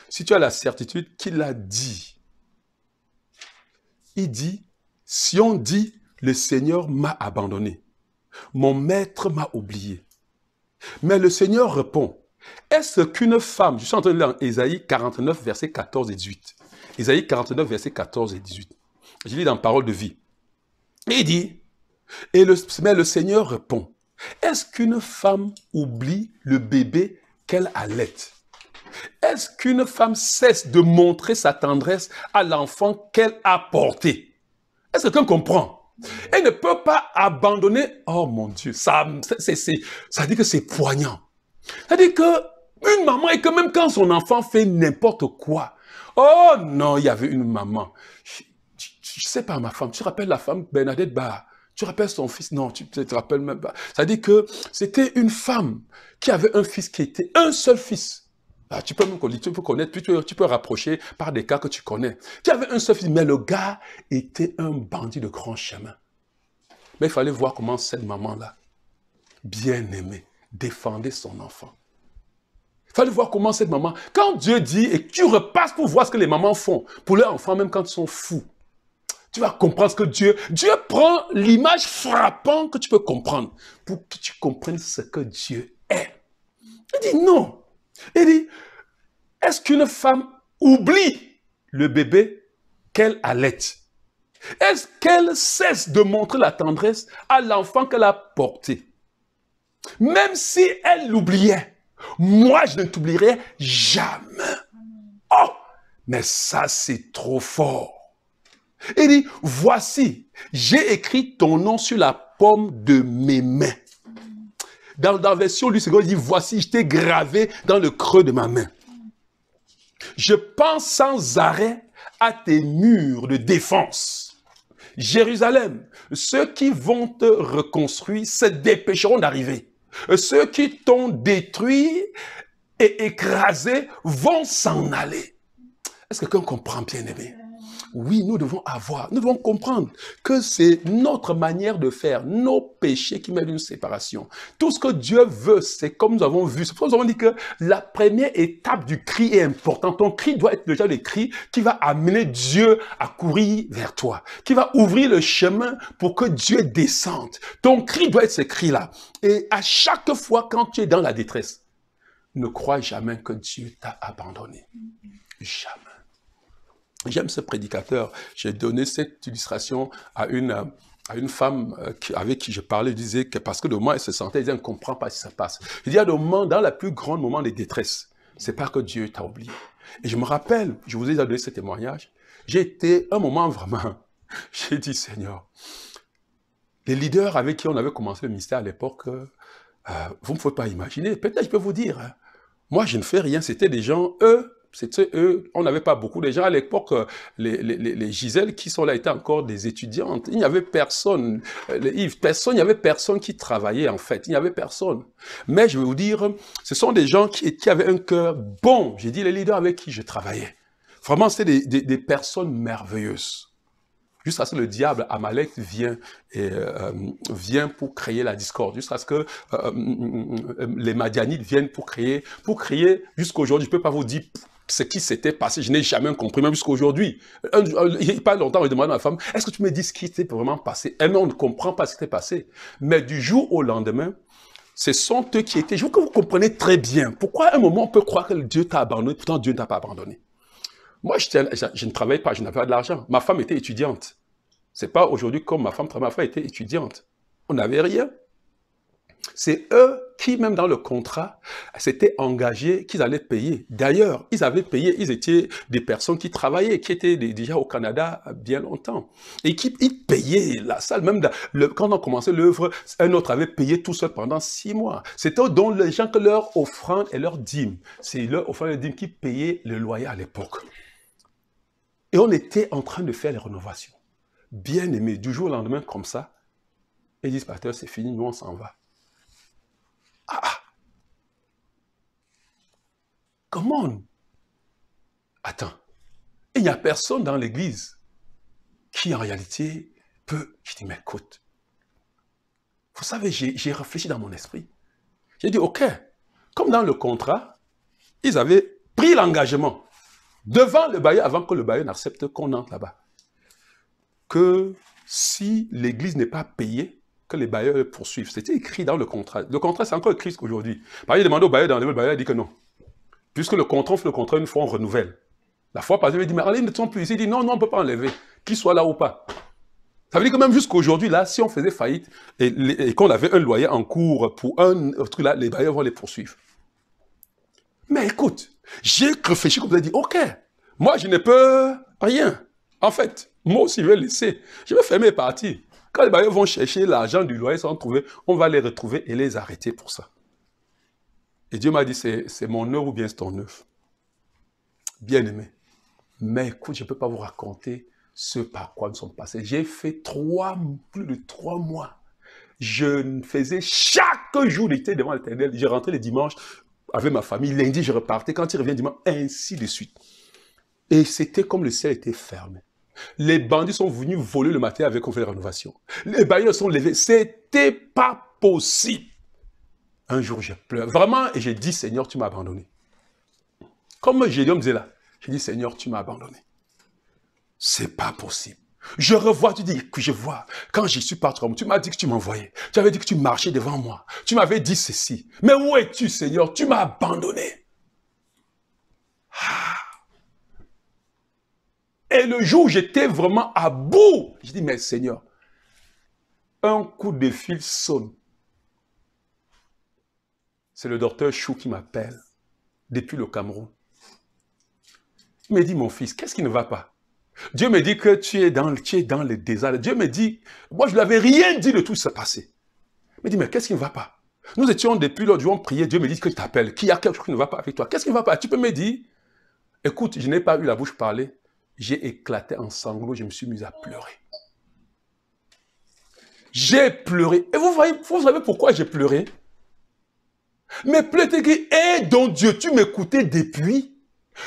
si tu as la certitude qu'il a dit, il dit, si on dit, le Seigneur m'a abandonné, mon maître m'a oublié. Mais le Seigneur répond, est-ce qu'une femme, je suis en train de lire Ésaïe 49, versets 14 et 18. Ésaïe 49, versets 14 et 18. Je lis dans Parole de vie. Il dit, mais le Seigneur répond, est-ce qu'une femme oublie le bébé qu'elle allait? Est-ce qu'une femme cesse de montrer sa tendresse à l'enfant qu'elle a porté? Est-ce que quelqu'un comprend? Elle ne peut pas abandonner. Oh mon Dieu, ça dit que c'est poignant. Ça dit que une maman, et que même quand son enfant fait n'importe quoi. Oh non, il y avait une maman. Je sais pas ma femme. Tu te rappelles la femme Bernadette Bah? Tu te rappelles son fils? Non, tu ne te rappelles même pas. Ça dit que c'était une femme qui avait un fils qui était un seul fils. Ah, tu peux même connaître, tu peux rapprocher par des cas que tu connais. Qui avait un seul fils, mais le gars était un bandit de grand chemin. Mais il fallait voir comment cette maman-là, bien aimée, défendait son enfant. Il fallait voir comment cette maman, quand Dieu dit, et tu repasses pour voir ce que les mamans font, pour leurs enfants, même quand ils sont fous, tu vas comprendre ce que Dieu prend l'image frappante que tu peux comprendre, pour que tu comprennes ce que Dieu est. Il dit non. Il dit, est-ce qu'une femme oublie le bébé qu'elle allait? Est-ce qu'elle cesse de montrer la tendresse à l'enfant qu'elle a porté? Même si elle l'oubliait, moi je ne t'oublierai jamais. Oh, mais ça c'est trop fort. Il dit, voici, j'ai écrit ton nom sur la paume de mes mains. Dans la version lui, il dit, voici, je t'ai gravé dans le creux de ma main. Je pense sans arrêt à tes murs de défense. Jérusalem, ceux qui vont te reconstruire se dépêcheront d'arriver. Ceux qui t'ont détruit et écrasé vont s'en aller. Est-ce que quelqu'un comprend, bien-aimé? Oui, nous devons comprendre que c'est notre manière de faire, nos péchés qui mènent une séparation. Tout ce que Dieu veut, c'est comme nous avons vu. C'est pour ça que nous avons dit que la première étape du cri est importante. Ton cri doit être le genre de cri qui va amener Dieu à courir vers toi, qui va ouvrir le chemin pour que Dieu descende. Ton cri doit être ce cri-là. Et à chaque fois quand tu es dans la détresse, ne crois jamais que Dieu t'a abandonné. Jamais. J'aime ce prédicateur. J'ai donné cette illustration à une femme avec qui je parlais. Je disais que parce que de moment, elle se sentait, elle disait, elle ne comprend pas ce qui se passe. Je dis, à un moment, dans le plus grand moment de détresse, c'est pas que Dieu t'a oublié. Et je me rappelle, je vous ai donné ce témoignage, j'ai été un moment vraiment, j'ai dit, Seigneur, les leaders avec qui on avait commencé le ministère à l'époque, vous ne pouvez pas imaginer, peut-être je peux vous dire, hein, moi je ne fais rien, c'était des gens, c'était eux, on n'avait pas beaucoup de gens à l'époque, les Gisèle qui sont là étaient encore des étudiantes. Il n'y avait personne, Yves, il n'y avait personne qui travaillait en fait, il n'y avait personne. Mais je vais vous dire, ce sont des gens qui avaient un cœur bon. J'ai dit les leaders avec qui je travaillais. Vraiment, c'était des personnes merveilleuses. Jusqu'à ce que le diable, Amalek, vient pour créer la discorde. Jusqu'à ce que les Madianites viennent pour créer jusqu'à aujourd'hui. Je ne peux pas vous dire ce qui s'était passé. Je n'ai jamais compris, même jusqu'à aujourd'hui. Il n'y a pas longtemps, on demandait à ma femme, est-ce que tu me dis ce qui s'est vraiment passé? Et non, on ne comprend pas ce qui s'est passé. Mais du jour au lendemain, ce sont eux qui étaient... Je veux que vous compreniez très bien. Pourquoi à un moment on peut croire que Dieu t'a abandonné, pourtant Dieu ne t'a pas abandonné. Moi, je ne travaillais pas, je n'avais pas de l'argent. Ma femme était étudiante. Ce n'est pas aujourd'hui comme ma femme travaille. Ma femme était étudiante. On n'avait rien. C'est eux qui, même dans le contrat, s'étaient engagés qu'ils allaient payer. D'ailleurs, ils avaient payé, ils étaient des personnes qui travaillaient, qui étaient déjà au Canada bien longtemps. Et ils payaient la salle. Même quand on commençait l'œuvre, un autre avait payé tout seul pendant 6 mois. C'était donc les gens que leur offrande et leur dîme, c'est leur offrande et dîme qui payaient le loyer à l'époque. Et on était en train de faire les rénovations. Bien aimé, du jour au lendemain, comme ça, ils disent, pasteur, c'est fini, nous on s'en va. Comment? Attends, il n'y a personne dans l'église qui en réalité peut... Je dis, mais écoute, vous savez, j'ai réfléchi dans mon esprit. J'ai dit, ok, comme dans le contrat, ils avaient pris l'engagement devant le bailleur, avant que le bailleur n'accepte qu'on entre là-bas, que si l'église n'est pas payée, que les bailleurs le poursuivent. C'était écrit dans le contrat. Le contrat, c'est encore écrit qu'aujourd'hui. Par exemple, il demandait au bailleur d'enlever, le bailleur a dit que non. Puisque le contrat, on fait le contrat une fois, on renouvelle. La fois passée, il dit, mais allez, ne sont plus ici. Il dit, non, non, on ne peut pas enlever. Qu'il soit là ou pas. Ça veut dire que même jusqu'aujourd'hui, là, si on faisait faillite et qu'on avait un loyer en cours pour un truc là, les bailleurs vont les poursuivre. Mais écoute, j'ai réfléchi comme vous avez dit, ok, moi je ne peux rien. En fait, moi aussi je vais laisser, je vais fermer et partir. Quand les bailleurs vont chercher l'argent du loyer sans trouver, on va les retrouver et les arrêter pour ça. Et Dieu m'a dit, c'est mon œuvre ou bien c'est ton œuvre. Bien aimé. Mais écoute, je ne peux pas vous raconter ce par quoi nous sommes passés. J'ai fait plus de 3 mois. Je faisais chaque jour, j'étais devant l'Éternel. Je rentrais les dimanches avec ma famille. Lundi, je repartais. Quand il revient dimanche, ainsi de suite. Et c'était comme le ciel était fermé. Les bandits sont venus voler le matériel avec qu'on fait la rénovation. Les bailleurs sont levés. C'était pas possible. Un jour, je pleure. Vraiment, et j'ai dit, Seigneur, tu m'as abandonné. Comme Gédéon me disait là, j'ai dit, Seigneur, tu m'as abandonné. C'est pas possible. Je revois, tu dis, que je vois. Quand je suis parti, tu m'as dit que tu m'envoyais. Tu avais dit que tu marchais devant moi. Tu m'avais dit ceci. Mais où es-tu, Seigneur? Tu m'as abandonné. Ah. Et le jour où j'étais vraiment à bout, j'ai dit, mais Seigneur, un coup de fil sonne. C'est le docteur Chou qui m'appelle depuis le Cameroun. Il me dit, mon fils, qu'est-ce qui ne va pas? Dieu me dit que tu es dans le désert. Dieu me dit, moi je ne lui avais rien dit de tout ce passé. Il me dit, mais qu'est-ce qui ne va pas? Nous étions depuis l'autre jour, on priait, Dieu me dit que je t'appelle. Qu'il y a quelque chose qui ne va pas avec toi. Qu'est-ce qui ne va pas? Tu peux me dire? Écoute, je n'ai pas eu la bouche parler. J'ai éclaté en sanglots, je me suis mis à pleurer. J'ai pleuré. Et vous savez pourquoi j'ai pleuré? Mais peut-être que, donc Dieu, tu m'écoutais depuis,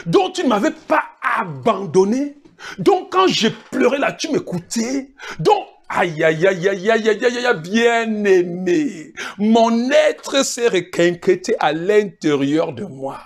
donc tu ne m'avais pas abandonné. Donc quand j'ai pleuré là, tu m'écoutais. Donc, aïe, aïe, aïe, aïe, aïe, aïe, aïe, aïe, bien aimé. Mon être s'est requinqueté à l'intérieur de moi.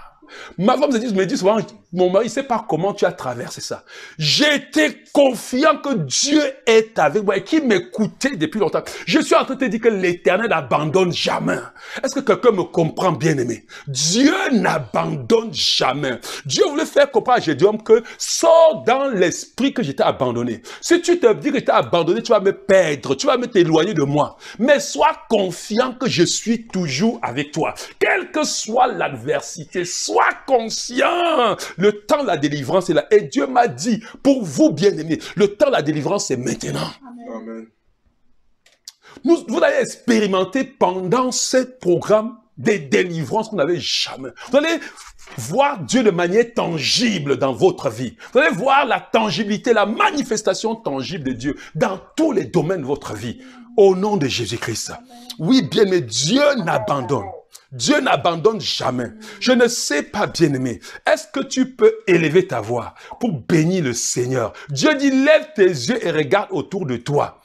Ma femme me dit souvent, mon mari, il ne sait pas comment tu as traversé ça. J'étais confiant que Dieu est avec moi et qu'il m'écoutait depuis longtemps. Je suis en train de te dire que l'Éternel n'abandonne jamais. Est-ce que quelqu'un me comprend, bien aimé? Dieu n'abandonne jamais. Dieu voulait faire comprendre à Gédéon que sors dans l'esprit que j'étais abandonné. Si tu te dis que j'étais abandonné, tu vas me perdre, tu vas me t'éloigner de moi. Mais sois confiant que je suis toujours avec toi. Quelle que soit l'adversité, sois conscient. Le temps de la délivrance est là. Et Dieu m'a dit, pour vous bien-aimés, le temps de la délivrance est maintenant. Amen. Vous allez expérimenter pendant ce programme des délivrances qu'on n'avait jamais. Vous allez voir Dieu de manière tangible dans votre vie. Vous allez voir la tangibilité, la manifestation tangible de Dieu dans tous les domaines de votre vie. Au nom de Jésus-Christ. Oui, bien-aimé, Dieu n'abandonne. Dieu n'abandonne jamais. Je ne sais pas, bien-aimé, est-ce que tu peux élever ta voix pour bénir le Seigneur? Dieu dit, lève tes yeux et regarde autour de toi.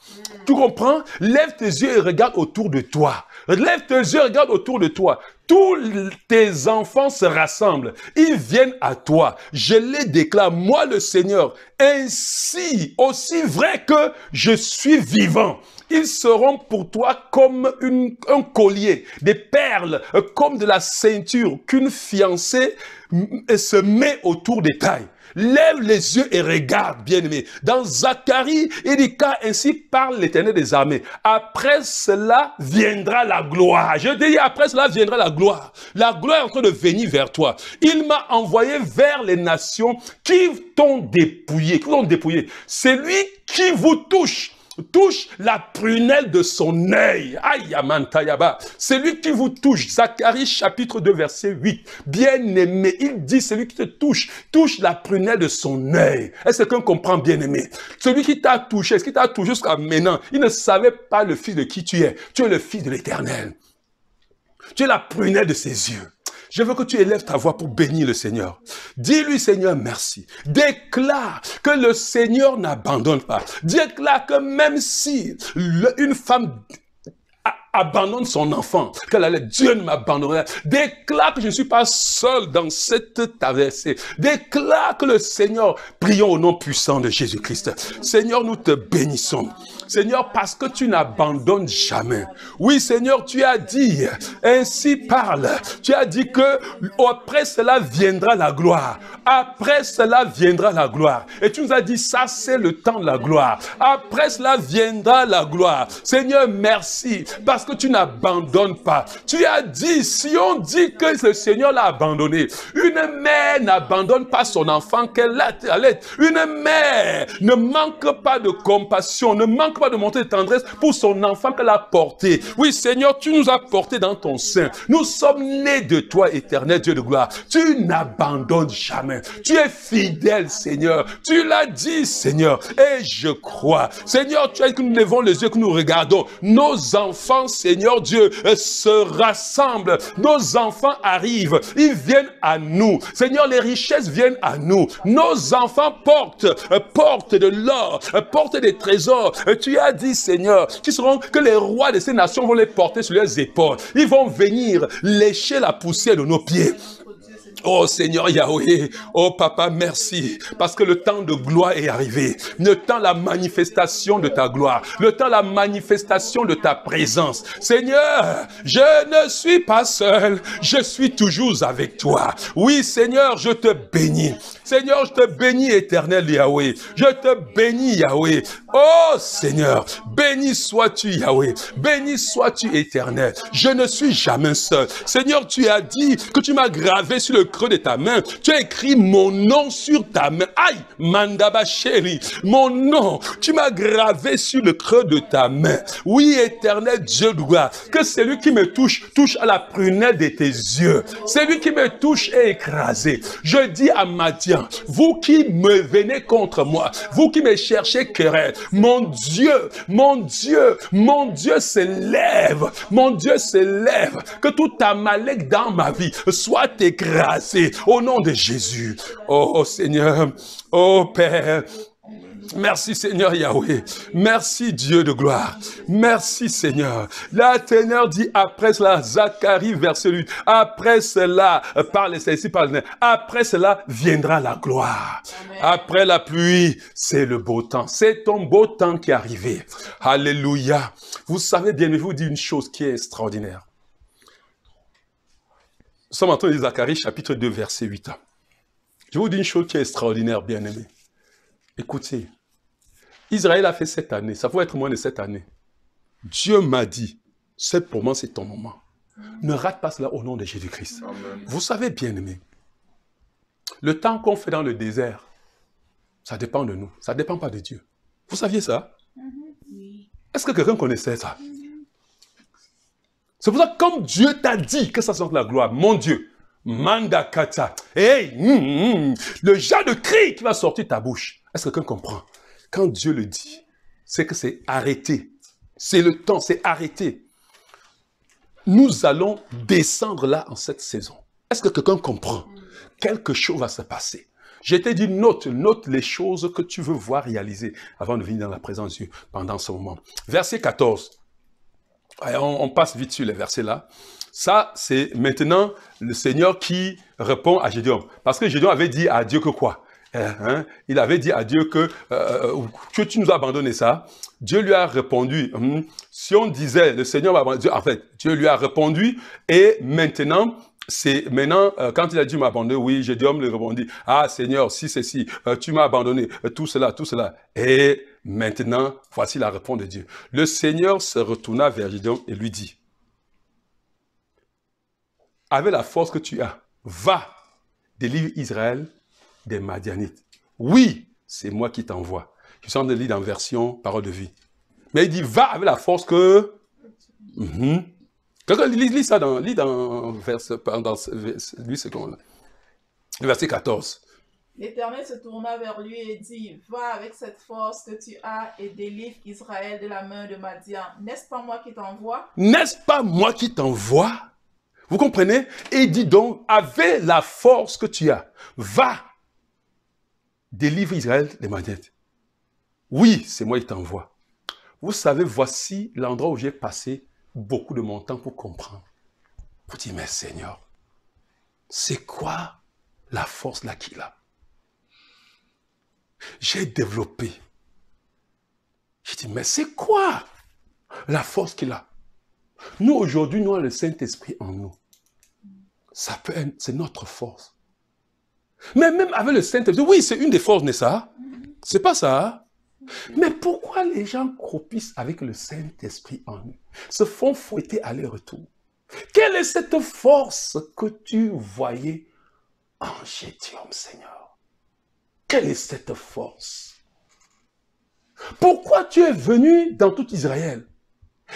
Tu comprends? Lève tes yeux et regarde autour de toi. Lève tes yeux et regarde autour de toi. Tous tes enfants se rassemblent. Ils viennent à toi. Je les déclare, moi le Seigneur, ainsi, aussi vrai que je suis vivant. Ils seront pour toi comme un collier, des perles, comme de la ceinture qu'une fiancée se met autour des tailles. Lève les yeux et regarde, bien-aimé. Dans Zacharie, il dit, car ainsi parle l'Éternel des armées. Après cela viendra la gloire. Je dis, après cela viendra la gloire. La gloire est en train de venir vers toi. Il m'a envoyé vers les nations qui t'ont dépouillé. C'est lui qui vous touche la prunelle de son œil. Aïe, amantayaba. C'est lui qui vous touche. Zacharie chapitre 2 verset 8. Bien-aimé, il dit, celui qui te touche la prunelle de son œil. Est-ce que quelqu'un comprend, bien-aimé? Celui qui t'a touché, est-ce qu'il t'a touché jusqu'à maintenant? Il ne savait pas le fils de qui tu es. Tu es le fils de l'Éternel. Tu es la prunelle de ses yeux. Je veux que tu élèves ta voix pour bénir le Seigneur. Dis-lui, Seigneur, merci. Déclare que le Seigneur n'abandonne pas. Déclare que même si une femme abandonne son enfant, Dieu ne m'abandonnera. Déclare que je ne suis pas seul dans cette traversée. Déclare que le Seigneur, prions au nom puissant de Jésus-Christ. Seigneur, nous te bénissons. Seigneur, parce que tu n'abandonnes jamais. Oui, Seigneur, tu as dit, ainsi parle. Tu as dit que après cela viendra la gloire. Après cela viendra la gloire. Et tu nous as dit, ça c'est le temps de la gloire. Après cela viendra la gloire. Seigneur, merci, parce que tu n'abandonnes pas. Tu as dit, si on dit que le Seigneur l'a abandonné, une mère n'abandonne pas son enfant qu'elle allait. Une mère ne manque pas de compassion, ne manque pas de montrer de tendresse pour son enfant qu'elle a porté. Oui, Seigneur, tu nous as portés dans ton sein. Nous sommes nés de toi, éternel Dieu de gloire. Tu n'abandonnes jamais. Tu es fidèle, Seigneur. Tu l'as dit, Seigneur. Et je crois. Seigneur, tu as dit que nous levons les yeux, que nous regardons. Nos enfants, Seigneur Dieu, se rassemblent. Nos enfants arrivent. Ils viennent à nous. Seigneur, les richesses viennent à nous. Nos enfants portent de l'or, portent des trésors. Tu as dit, Seigneur, que les rois de ces nations vont les porter sur leurs épaules. Ils vont venir lécher la poussière de nos pieds. Oh Seigneur Yahweh, oh Papa, merci, parce que le temps de gloire est arrivé, le temps de la manifestation de ta gloire, le temps de la manifestation de ta présence. Seigneur, je ne suis pas seul, je suis toujours avec toi. Oui Seigneur, je te bénis. Seigneur, je te bénis éternel Yahweh, je te bénis Yahweh. Oh Seigneur, béni sois-tu Yahweh, béni sois-tu éternel. Je ne suis jamais seul. Seigneur, tu as dit que tu m'as gravé sur le le creux de ta main. Tu as écrit mon nom sur ta main. Aïe, Mandaba chéri, mon nom, tu m'as gravé sur le creux de ta main. Oui, éternel Dieu de gloire, que celui qui me touche, touche à la prunelle de tes yeux. Celui qui me touche est écrasé. Je dis à Madian, vous qui me venez contre moi, vous qui me cherchez querelle, mon Dieu, mon Dieu, mon Dieu s'élève, mon Dieu s'élève, que tout Amalek dans ma vie soit écrasé au nom de Jésus. Oh Seigneur, oh Père, merci Seigneur Yahweh, merci Dieu de gloire, merci Seigneur. La ténère dit après cela, Zacharie verset 8, après cela, parle celle-ci, parle, après cela viendra la gloire. Amen. Après la pluie, c'est le beau temps, c'est ton beau temps qui est arrivé. Alléluia. Vous savez bien, je vous dis une chose qui est extraordinaire. Nous sommes en train de lire Zacharie chapitre 2 verset 8. Je vous dis une chose qui est extraordinaire, bien-aimés. Écoutez, Israël a fait 7 années, ça peut être moins de 7 années. Dieu m'a dit, pour moi c'est ton moment. Ne rate pas cela au nom de Jésus-Christ. Vous savez, bien-aimés, le temps qu'on fait dans le désert, ça dépend de nous, ça ne dépend pas de Dieu. Vous saviez ça? Est-ce que quelqu'un connaissait ça? C'est pour ça que comme Dieu t'a dit que ça sent la gloire, mon Dieu, Manda Kata, hey, le genre de cri qui va sortir de ta bouche, est-ce que quelqu'un comprend? Quand Dieu le dit, c'est que c'est arrêté. C'est le temps, c'est arrêté. Nous allons descendre là en cette saison. Est-ce que quelqu'un comprend? Quelque chose va se passer. Je t'ai dit, note les choses que tu veux voir réaliser avant de venir dans la présence de Dieu pendant ce moment. Verset 14. On passe vite sur les versets là. Ça, c'est maintenant le Seigneur qui répond à Gédéon. Parce que Gédéon avait dit à Dieu que quoi? Il avait dit à Dieu que tu nous as abandonné ça. Dieu lui a répondu. Si on disait, le Seigneur m'a abandonné, en fait, Dieu lui a répondu. Et maintenant, quand il a dit m'abandonner, oui, Gédéon lui répondit, ah Seigneur, si c'est si, tu m'as abandonné, tout cela. Et maintenant, voici la réponse de Dieu. Le Seigneur se retourna vers Gédéon et lui dit, avec la force que tu as, va, délivre Israël des Madianites. Oui, c'est moi qui t'envoie. Je suis en train de lire dans version parole de vie. Mais il dit, va avec la force que... Quelqu'un lit ça dans verset 14. L'Éternel se tourna vers lui et dit, va avec cette force que tu as et délivre Israël de la main de Madian. N'est-ce pas moi qui t'envoie? N'est-ce pas moi qui t'envoie? Vous comprenez? Et il dit donc, avec la force que tu as, va, délivre Israël des Madianites. Oui, c'est moi qui t'envoie. Vous savez, voici l'endroit où j'ai passé beaucoup de mon temps pour comprendre. Vous dites, mais Seigneur, c'est quoi la force là qu'il a? J'ai développé. J'ai dit, mais c'est quoi la force qu'il a? Nous, aujourd'hui, nous avons le Saint-Esprit en nous. C'est notre force. Mais même avec le Saint-Esprit, oui, c'est une des forces, n'est-ce pas? C'est pas ça. Mais pourquoi les gens croupissent avec le Saint-Esprit en eux? Se font fouetter aller-retour. Quelle est cette force que tu voyais en Gédéon, Seigneur? Quelle est cette force? Pourquoi tu es venu dans tout Israël?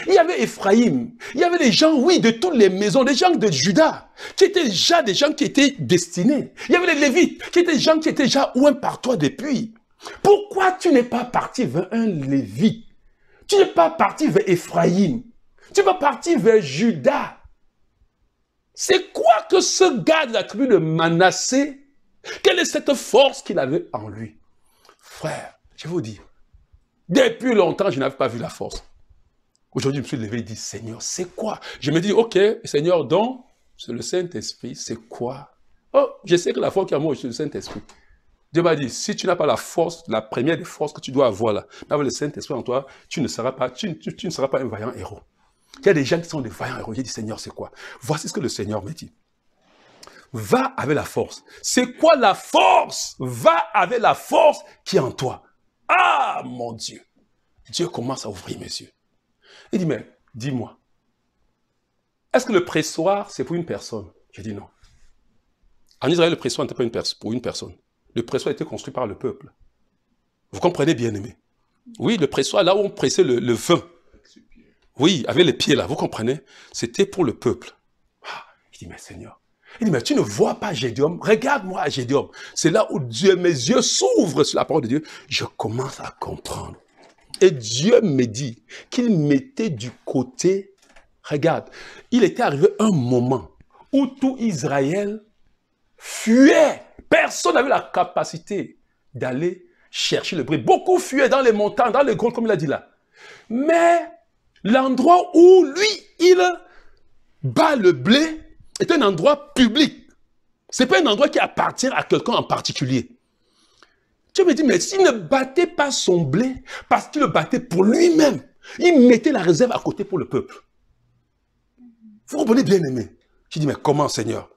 Il y avait Ephraïm, il y avait des gens, oui, de toutes les maisons, des gens de Juda, qui étaient déjà des gens qui étaient destinés. Il y avait les Lévites, qui étaient des gens qui étaient déjà oints par toi depuis. Pourquoi tu n'es pas parti vers un Lévite? Tu n'es pas parti vers Ephraïm. Tu vas partir vers Juda. C'est quoi que ce gars de la tribu de Manassé, quelle est cette force qu'il avait en lui? Frère, je vous dis, depuis longtemps, je n'avais pas vu la force. Aujourd'hui, je me suis levé et dit, Seigneur, c'est quoi? Je me dis, ok, Seigneur, donc, c'est le Saint-Esprit, c'est quoi? Oh, je sais que la force qui a moi, c'est le Saint-Esprit. Dieu m'a dit, si tu n'as pas la force, la première des forces que tu dois avoir là, avec le Saint-Esprit en toi, tu ne seras pas un vaillant héros. Il y a des gens qui sont des vaillants héros. J'ai dit, Seigneur, c'est quoi? Voici ce que le Seigneur me dit. Va avec la force. C'est quoi la force? Va avec la force qui est en toi. Ah, mon Dieu. Dieu commence à ouvrir mes yeux. Il dit, mais dis-moi, est-ce que le pressoir, c'est pour une personne? J'ai dit non. En Israël, le pressoir n'était pas pour une personne. Le pressoir était construit par le peuple. Vous comprenez, bien-aimé? Oui, le pressoir, là où on pressait le vin. Oui, avec les pieds là, vous comprenez? C'était pour le peuple. Ah, il dit, mais Seigneur. Il dit, mais tu ne vois pas Gédéon? Regarde-moi à Gédéon. C'est là où mes yeux s'ouvrent sur la parole de Dieu. Je commence à comprendre. Et Dieu me dit qu'il mettait du côté, regarde, il était arrivé un moment où tout Israël fuyait. Personne n'avait la capacité d'aller chercher le blé. Beaucoup fuyaient dans les montagnes, dans les grottes, comme il a dit là. Mais l'endroit où lui, il bat le blé est un endroit public. Ce n'est pas un endroit qui appartient à quelqu'un en particulier. Dieu me dit, mais s'il ne battait pas son blé, parce qu'il le battait pour lui-même, il mettait la réserve à côté pour le peuple. Vous comprenez, bien-aimé? Je dis, mais comment, Seigneur?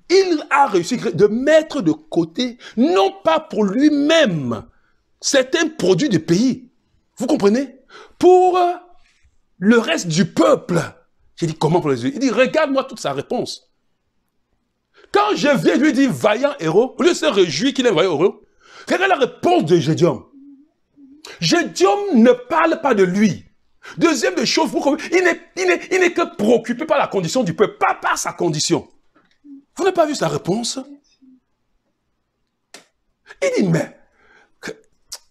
Il a réussi de mettre de côté, non pas pour lui-même, certains produits du pays. Vous comprenez? Pour le reste du peuple. J'ai dit, comment pour les yeux? Il dit, regarde-moi toute sa réponse. Quand je viens lui dire, vaillant héros, au lieu de se réjouir qu'il est un vaillant héros, regarde la réponse de Gédéon. Gédéon ne parle pas de lui. Deuxième des choses, il n'est que préoccupé par la condition du peuple, pas par sa condition. Vous n'avez pas vu sa réponse? Il dit, mais,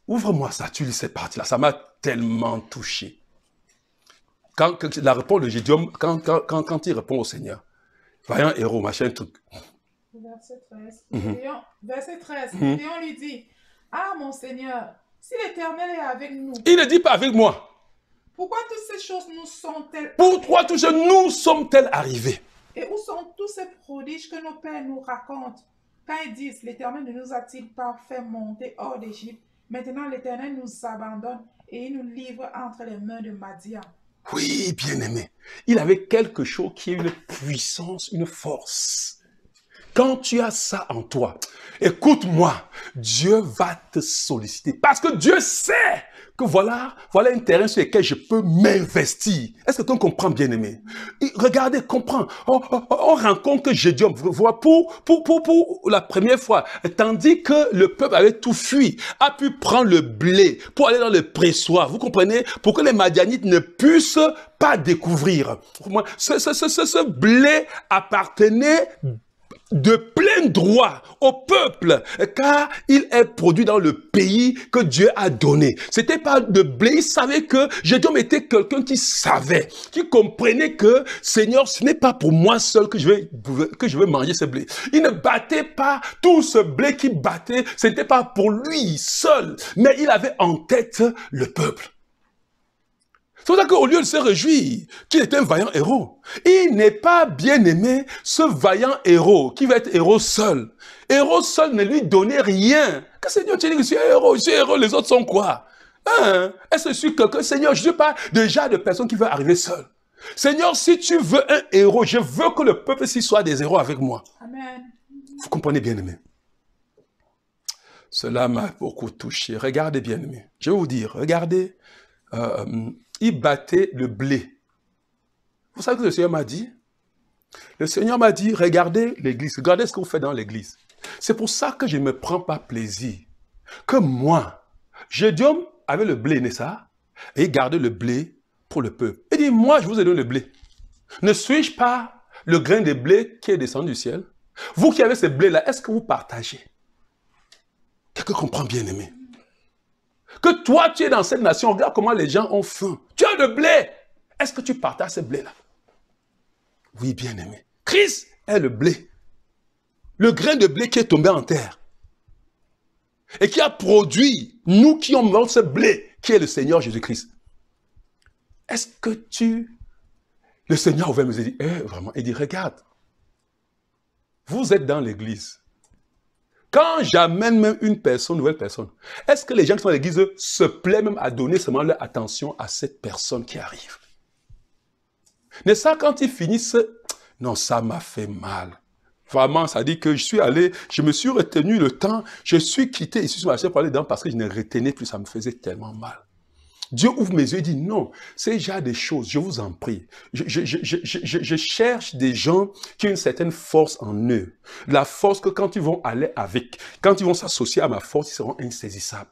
ouvre-moi ça, tu lis cette partie-là, ça m'a tellement touché. Quand la réponse de Gédéon, quand il répond au Seigneur, vaillant héros, machin, truc. Verset 13. Gédéon lui dit, ah mon Seigneur, si l'Éternel est avec nous. Il ne dit pas avec moi. Pourquoi toutes ces choses nous sont-elles Pourquoi toutes ces choses nous sommes-elles arrivées? Et où sont tous ces prodiges que nos pères nous racontent? Quand ils disent, l'Éternel ne nous a-t-il pas fait monter hors d'Égypte? Maintenant l'Éternel nous abandonne et il nous livre entre les mains de Madian. Oui, bien-aimé. Il avait quelque chose qui est une puissance, une force. Quand tu as ça en toi, écoute-moi, Dieu va te solliciter. Parce que Dieu sait que voilà un terrain sur lequel je peux m'investir. Est-ce que tu comprends, bien-aimé? Regardez, comprends. On rencontre que Gédéon, pour la première fois, tandis que le peuple avait tout fui, a pu prendre le blé pour aller dans le pressoir. Vous comprenez? Pour que les Madianites ne puissent pas découvrir. Ce blé appartenait de plein droit au peuple, car il est produit dans le pays que Dieu a donné. C'était pas de blé, il savait que Gédéon était quelqu'un qui savait, qui comprenait que, Seigneur, ce n'est pas pour moi seul que je vais manger ce blé. Il ne battait pas tout ce blé qu'il battait, ce n'était pas pour lui seul, mais il avait en tête le peuple. C'est pour ça qu'au lieu de se réjouir qu'il était un vaillant héros, il n'est pas bien aimé ce vaillant héros qui va être héros seul. Héros seul ne lui donnait rien. Que Seigneur, tu dis que je suis un héros, les autres sont quoi? Hein? Est-ce que je suis quelqu'un? Seigneur, je ne suis pas déjà de personne qui veut arriver seul. Seigneur, si tu veux un héros, je veux que le peuple s'y soit des héros avec moi. Amen. Vous comprenez, bien aimé? Cela m'a beaucoup touché. Regardez, bien aimé. Je vais vous dire, regardez. Il battait le blé. Vous savez ce que le Seigneur m'a dit? Le Seigneur m'a dit, regardez l'église, regardez ce que vous faites dans l'église. C'est pour ça que je ne me prends pas plaisir. Que moi, Gédéon avait le blé, n'est-ce pas? Et il gardait le blé pour le peuple. Il dit, moi, je vous ai donné le blé. Ne suis-je pas le grain de blé qui est descendu du ciel? Vous qui avez ce blé-là, est-ce que vous partagez? Quelqu'un comprend, bien aimé? Que toi, tu es dans cette nation, regarde comment les gens ont faim. Tu as le blé. Est-ce que tu partages ce blé-là? Oui, bien aimé. Christ est le blé. Le grain de blé qui est tombé en terre. Et qui a produit, nous qui avons ce blé, qui est le Seigneur Jésus-Christ. Est-ce que le Seigneur a ouvert mes yeux, vraiment, il dit, regarde, vous êtes dans l'église. Quand j'amène même une nouvelle personne, est-ce que les gens qui sont à l'église se plaisent même à donner seulement leur attention à cette personne qui arrive? N'est-ce pas quand ils finissent, non, ça m'a fait mal. Vraiment, ça dit que je me suis retenu le temps, je suis quitté ici sur ma chaise pour aller dedans parce que je ne retenais plus, ça me faisait tellement mal. Dieu ouvre mes yeux et dit non, c'est déjà des choses, je vous en prie. Je cherche des gens qui ont une certaine force en eux. La force que quand ils vont aller avec, quand ils vont s'associer à ma force, ils seront insaisissables.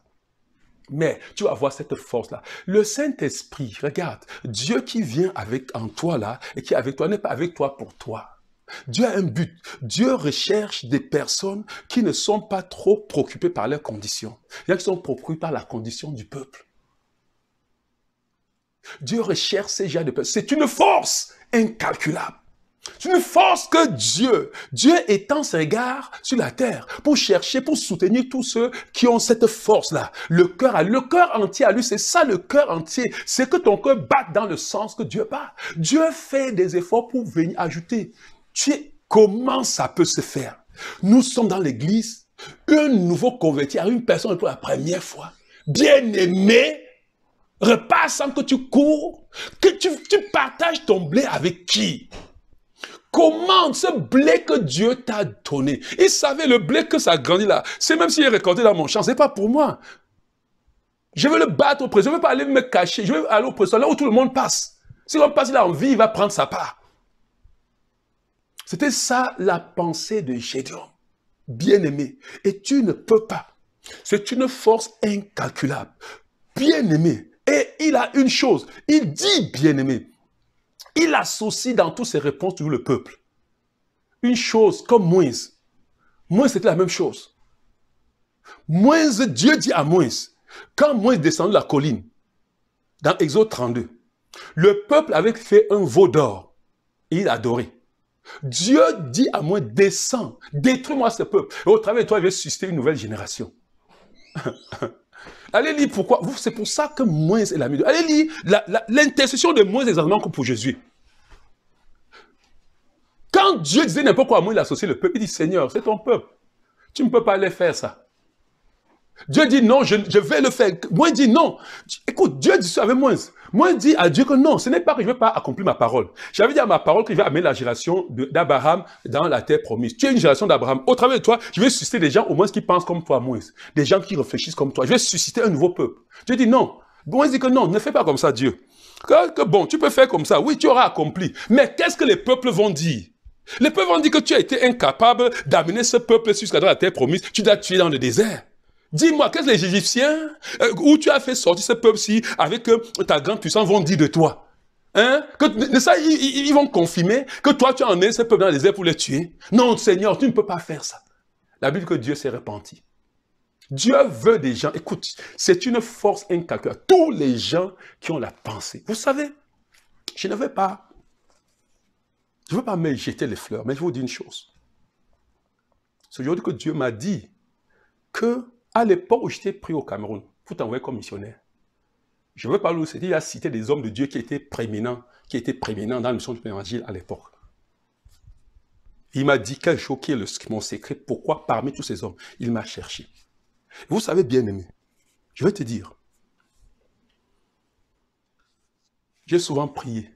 Mais tu vas voir cette force-là. Le Saint-Esprit, regarde, Dieu qui vient en toi là, et qui est avec toi, n'est pas avec toi pour toi. Dieu a un but. Dieu recherche des personnes qui ne sont pas trop préoccupées par leurs conditions. Il y a qui sont préoccupés par la condition du peuple. Dieu recherche ces gens de personnes. C'est une force incalculable. C'est une force que Dieu étend ses regards sur la terre pour chercher, pour soutenir tous ceux qui ont cette force-là. Le cœur entier à lui, c'est ça le cœur entier. C'est que ton cœur batte dans le sens que Dieu bat. Dieu fait des efforts pour venir ajouter. Comment ça peut se faire? Nous sommes dans l'église, un nouveau converti à une personne pour la première fois. Bien-aimé, repasse sans que tu cours, que tu partages ton blé avec qui? Comment ce blé que Dieu t'a donné? Il savait le blé que ça grandit là. C'est même s'il est récolté dans mon champ, c'est pas pour moi. Je veux le battre au président, je veux pas aller me cacher, je veux aller au président là où tout le monde passe. Si l'homme passe, il a envie, il va prendre sa part. C'était ça la pensée de Gédéon. Bien-aimé. Et tu ne peux pas. C'est une force incalculable. Bien-aimé. Et il a une chose. Il dit bien-aimé. Il associe dans toutes ses réponses toujours le peuple. Une chose comme Moïse. Moïse, c'était la même chose. Moïse, Dieu dit à Moïse, quand Moïse descend de la colline, dans Exode 32, le peuple avait fait un veau d'or. Et il adorait. Dieu dit à Moïse, descends, détruis-moi ce peuple. Et au travers de toi, je vais susciter une nouvelle génération. Allez lire pourquoi. C'est pour ça que Moïse est l'ami de Dieu. Allez lire l'intercession de Moïse exactement comme pour Jésus. Quand Dieu disait n'importe quoi à Moïse, il associait le peuple. Il dit, Seigneur, c'est ton peuple. Tu ne peux pas aller faire ça. Dieu dit non, je vais le faire. Moïse dit non. Écoute, Dieu dit ça avec Moïse. Moïse dit à Dieu que non, ce n'est pas que je ne vais pas accomplir ma parole. J'avais dit à ma parole qu'il va amener la génération d'Abraham dans la terre promise. Tu es une génération d'Abraham. Au travers de toi, je vais susciter des gens au moins qui pensent comme toi, Moïse. Des gens qui réfléchissent comme toi. Je vais susciter un nouveau peuple. Dieu dit non. Moïse dit que non, ne fais pas comme ça, Dieu. Que bon, tu peux faire comme ça. Oui, tu auras accompli. Mais qu'est-ce que les peuples vont dire? Les peuples vont dire que tu as été incapable d'amener ce peuple jusqu'à la terre promise. Tu dois tuer dans le désert. Dis-moi, qu'est-ce que les Égyptiens, où tu as fait sortir ce peuple-ci avec ta grande puissance, vont dire de toi? Hein? Que ça, ils vont confirmer que toi, tu as emmené ce peuple dans les désert pour les tuer. Non, Seigneur, tu ne peux pas faire ça. La Bible dit que Dieu s'est repenti. Dieu veut des gens, écoute, c'est une force incalculable. Tous les gens qui ont la pensée. Vous savez, je ne veux pas me jeter les fleurs, mais je vous dis une chose. C'est aujourd'hui que Dieu m'a dit que à l'époque où j'étais pris au Cameroun, pour t'envoyer comme missionnaire, je veux parler où c'était, il a cité des hommes de Dieu qui étaient prééminents dans la mission de l'évangile à l'époque. Il m'a dit quelque chose qui est mon secret, pourquoi parmi tous ces hommes, il m'a cherché. Vous savez, bien-aimé, je vais te dire, j'ai souvent prié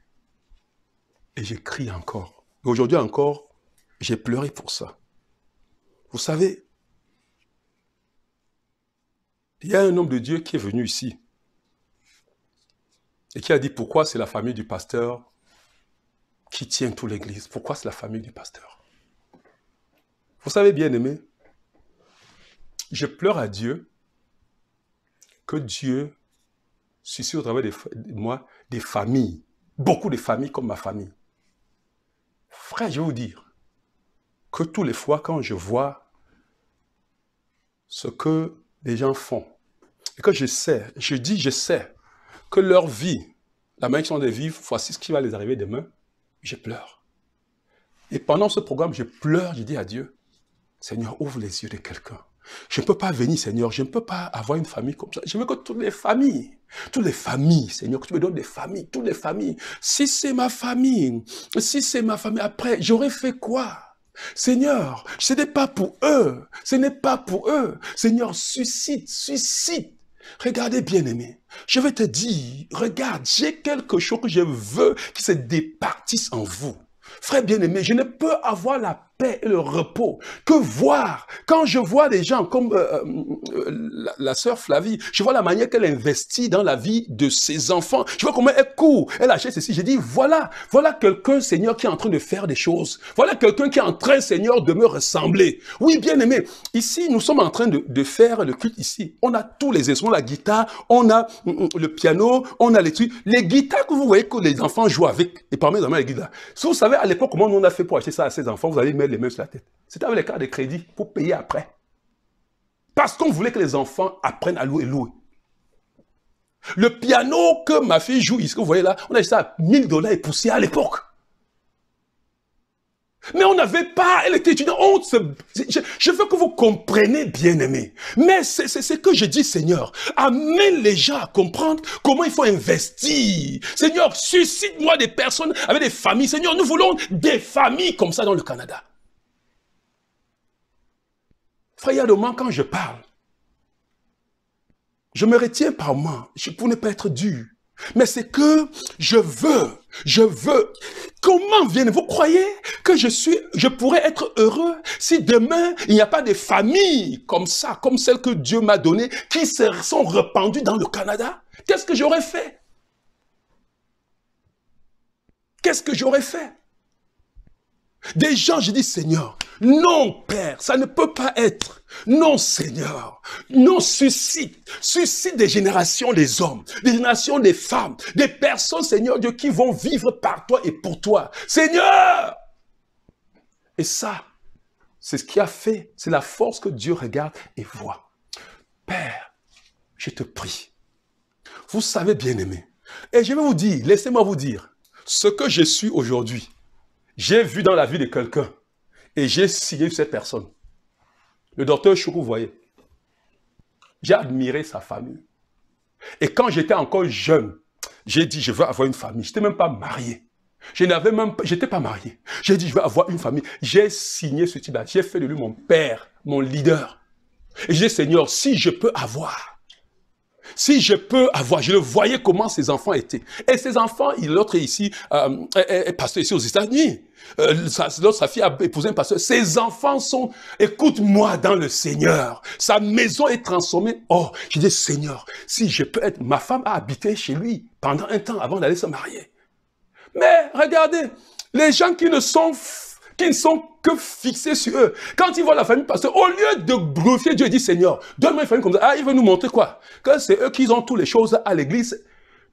et j'ai crié encore. Et aujourd'hui encore, j'ai pleuré pour ça. Vous savez, il y a un homme de Dieu qui est venu ici et qui a dit pourquoi c'est la famille du pasteur qui tient toute l'église. Pourquoi c'est la famille du pasteur? Vous savez, bien-aimé, je pleure à Dieu que Dieu suscite au travers de moi des familles, beaucoup de familles comme ma famille. Frère, je vais vous dire que tous les fois quand je vois ce que les gens font, et que je sais que leur vie, la manière qu'ils sont de vivre, voici ce qui va les arriver demain, je pleure. Et pendant ce programme, je pleure, je dis à Dieu, Seigneur, ouvre les yeux de quelqu'un. Je ne peux pas venir, Seigneur, je ne peux pas avoir une famille comme ça. Je veux que toutes les familles, Seigneur, que tu me donnes des familles, toutes les familles. Si c'est ma famille, après, j'aurais fait quoi? Seigneur, ce n'est pas pour eux. Seigneur, suscite. Regardez, bien-aimé, je vais te dire, regarde, j'ai quelque chose que je veux qui se départisse en vous. Frère bien-aimé, je ne peux avoir la paix et le repos que voir. Quand je vois des gens comme la sœur Flavie, je vois la manière qu'elle investit dans la vie de ses enfants. Je vois comment elle court, elle achète ceci. Je dis, voilà quelqu'un, Seigneur, qui est en train de faire des choses. Voilà quelqu'un qui est en train, Seigneur, de me ressembler. Oui, bien aimé, ici, nous sommes en train de faire le culte ici. On a tous les instruments, la guitare, on a le piano, on a les trucs. Les guitares que vous voyez que les enfants jouent avec, et parmi les guitares. Si vous savez, à l'époque, comment on a fait pour acheter ça à ses enfants, vous allez mettre les mains sur la tête. C'était avec les cartes de crédit pour payer après. Parce qu'on voulait que les enfants apprennent à louer. Le piano que ma fille joue ici, que vous voyez là, on a acheté ça à $1000 et poussière à l'époque. Mais on n'avait pas, elle était étudiante. Je veux que vous compreniez, bien-aimés. Mais c'est ce que je dis, Seigneur. Amène les gens à comprendre comment il faut investir. Seigneur, suscite-moi des personnes avec des familles. Seigneur, nous voulons des familles comme ça dans le Canada. Frère Yadoman, quand je parle, je me retiens par moi pour ne pas être dur. Mais c'est que je veux. Comment vous croyez que je pourrais être heureux si demain, il n'y a pas de familles comme ça, comme celles que Dieu m'a données, qui se sont répandues dans le Canada? Qu'est-ce que j'aurais fait? Qu'est-ce que j'aurais fait? Des gens, je dis, Seigneur, non, Père, ça ne peut pas être. Non, Seigneur, non, suscite des générations des hommes, des générations des femmes, des personnes, Seigneur Dieu, qui vont vivre par toi et pour toi. Seigneur! Et ça, c'est ce qui a fait, c'est la force que Dieu regarde et voit. Père, je te prie. Vous savez, bien-aimé, et je vais vous dire, laissez-moi vous dire, ce que je suis aujourd'hui, j'ai vu dans la vie de quelqu'un et j'ai signé cette personne. Le docteur Chourou, vous voyez, j'ai admiré sa famille. Et quand j'étais encore jeune, j'ai dit, je veux avoir une famille. Je n'étais même pas marié. Je n'étais pas marié. J'ai dit, je veux avoir une famille. J'ai signé ce type-là. J'ai fait de lui mon père, mon leader. Et j'ai dit, Seigneur, si je peux avoir, je le voyais comment ses enfants étaient. Et ses enfants, l'autre est ici, est pasteur ici aux États-Unis. Sa fille a épousé un pasteur. Ses enfants sont, écoute-moi dans le Seigneur. Sa maison est transformée. Oh, je dis, Seigneur, si je peux être, ma femme a habité chez lui pendant un temps avant d'aller se marier. Mais regardez, les gens qui ne sont que fixés sur eux. Quand ils voient la famille pasteur, au lieu de glorifier Dieu, ils disent, Seigneur, donne-moi une famille comme ça. Ah, il veut nous montrer quoi? Que c'est eux qui ont toutes les choses à l'église.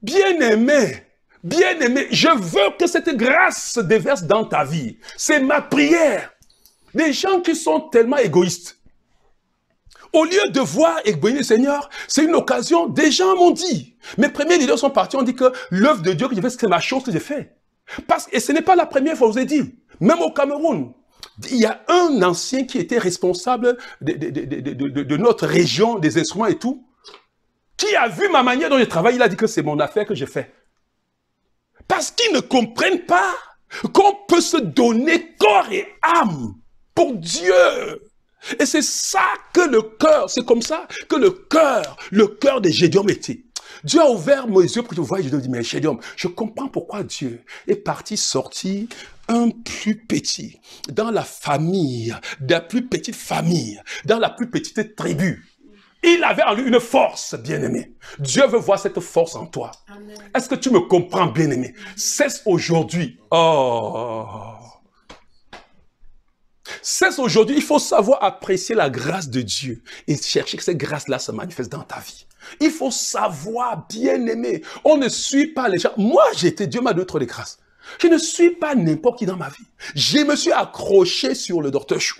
Bien-aimé, je veux que cette grâce se déverse dans ta vie. C'est ma prière. Les gens qui sont tellement égoïstes, au lieu de voir et bénir le Seigneur, c'est une occasion. Des gens m'ont dit, mes premiers leaders sont partis, on dit que l'œuvre de Dieu que j'ai fait, c'est ma chose que j'ai fait. Et ce n'est pas la première fois, je vous ai dit. Même au Cameroun, il y a un ancien qui était responsable de notre région, des instruments et tout, qui a vu ma manière dont je travaille, il a dit que c'est mon affaire que j'ai fait. Parce qu'ils ne comprennent pas qu'on peut se donner corps et âme pour Dieu. Et c'est ça que le cœur, c'est comme ça que le cœur de Gédéon était. Dieu a ouvert mes yeux pour que je voie, je dis, mais Gédéon, je comprends pourquoi Dieu est sorti un plus petit, dans la famille, de la plus petite famille, dans la plus petite tribu. Il avait en lui une force, bien-aimé. Dieu veut voir cette force en toi. Est-ce que tu me comprends, bien-aimé? Cesse aujourd'hui. Cesse aujourd'hui. Il faut savoir apprécier la grâce de Dieu et chercher que cette grâce-là se manifeste dans ta vie. Il faut savoir, bien-aimé. On ne suit pas les gens. Moi, Dieu m'a donné trop de grâce. Je ne suis pas n'importe qui dans ma vie. Je me suis accroché sur le docteur Chou.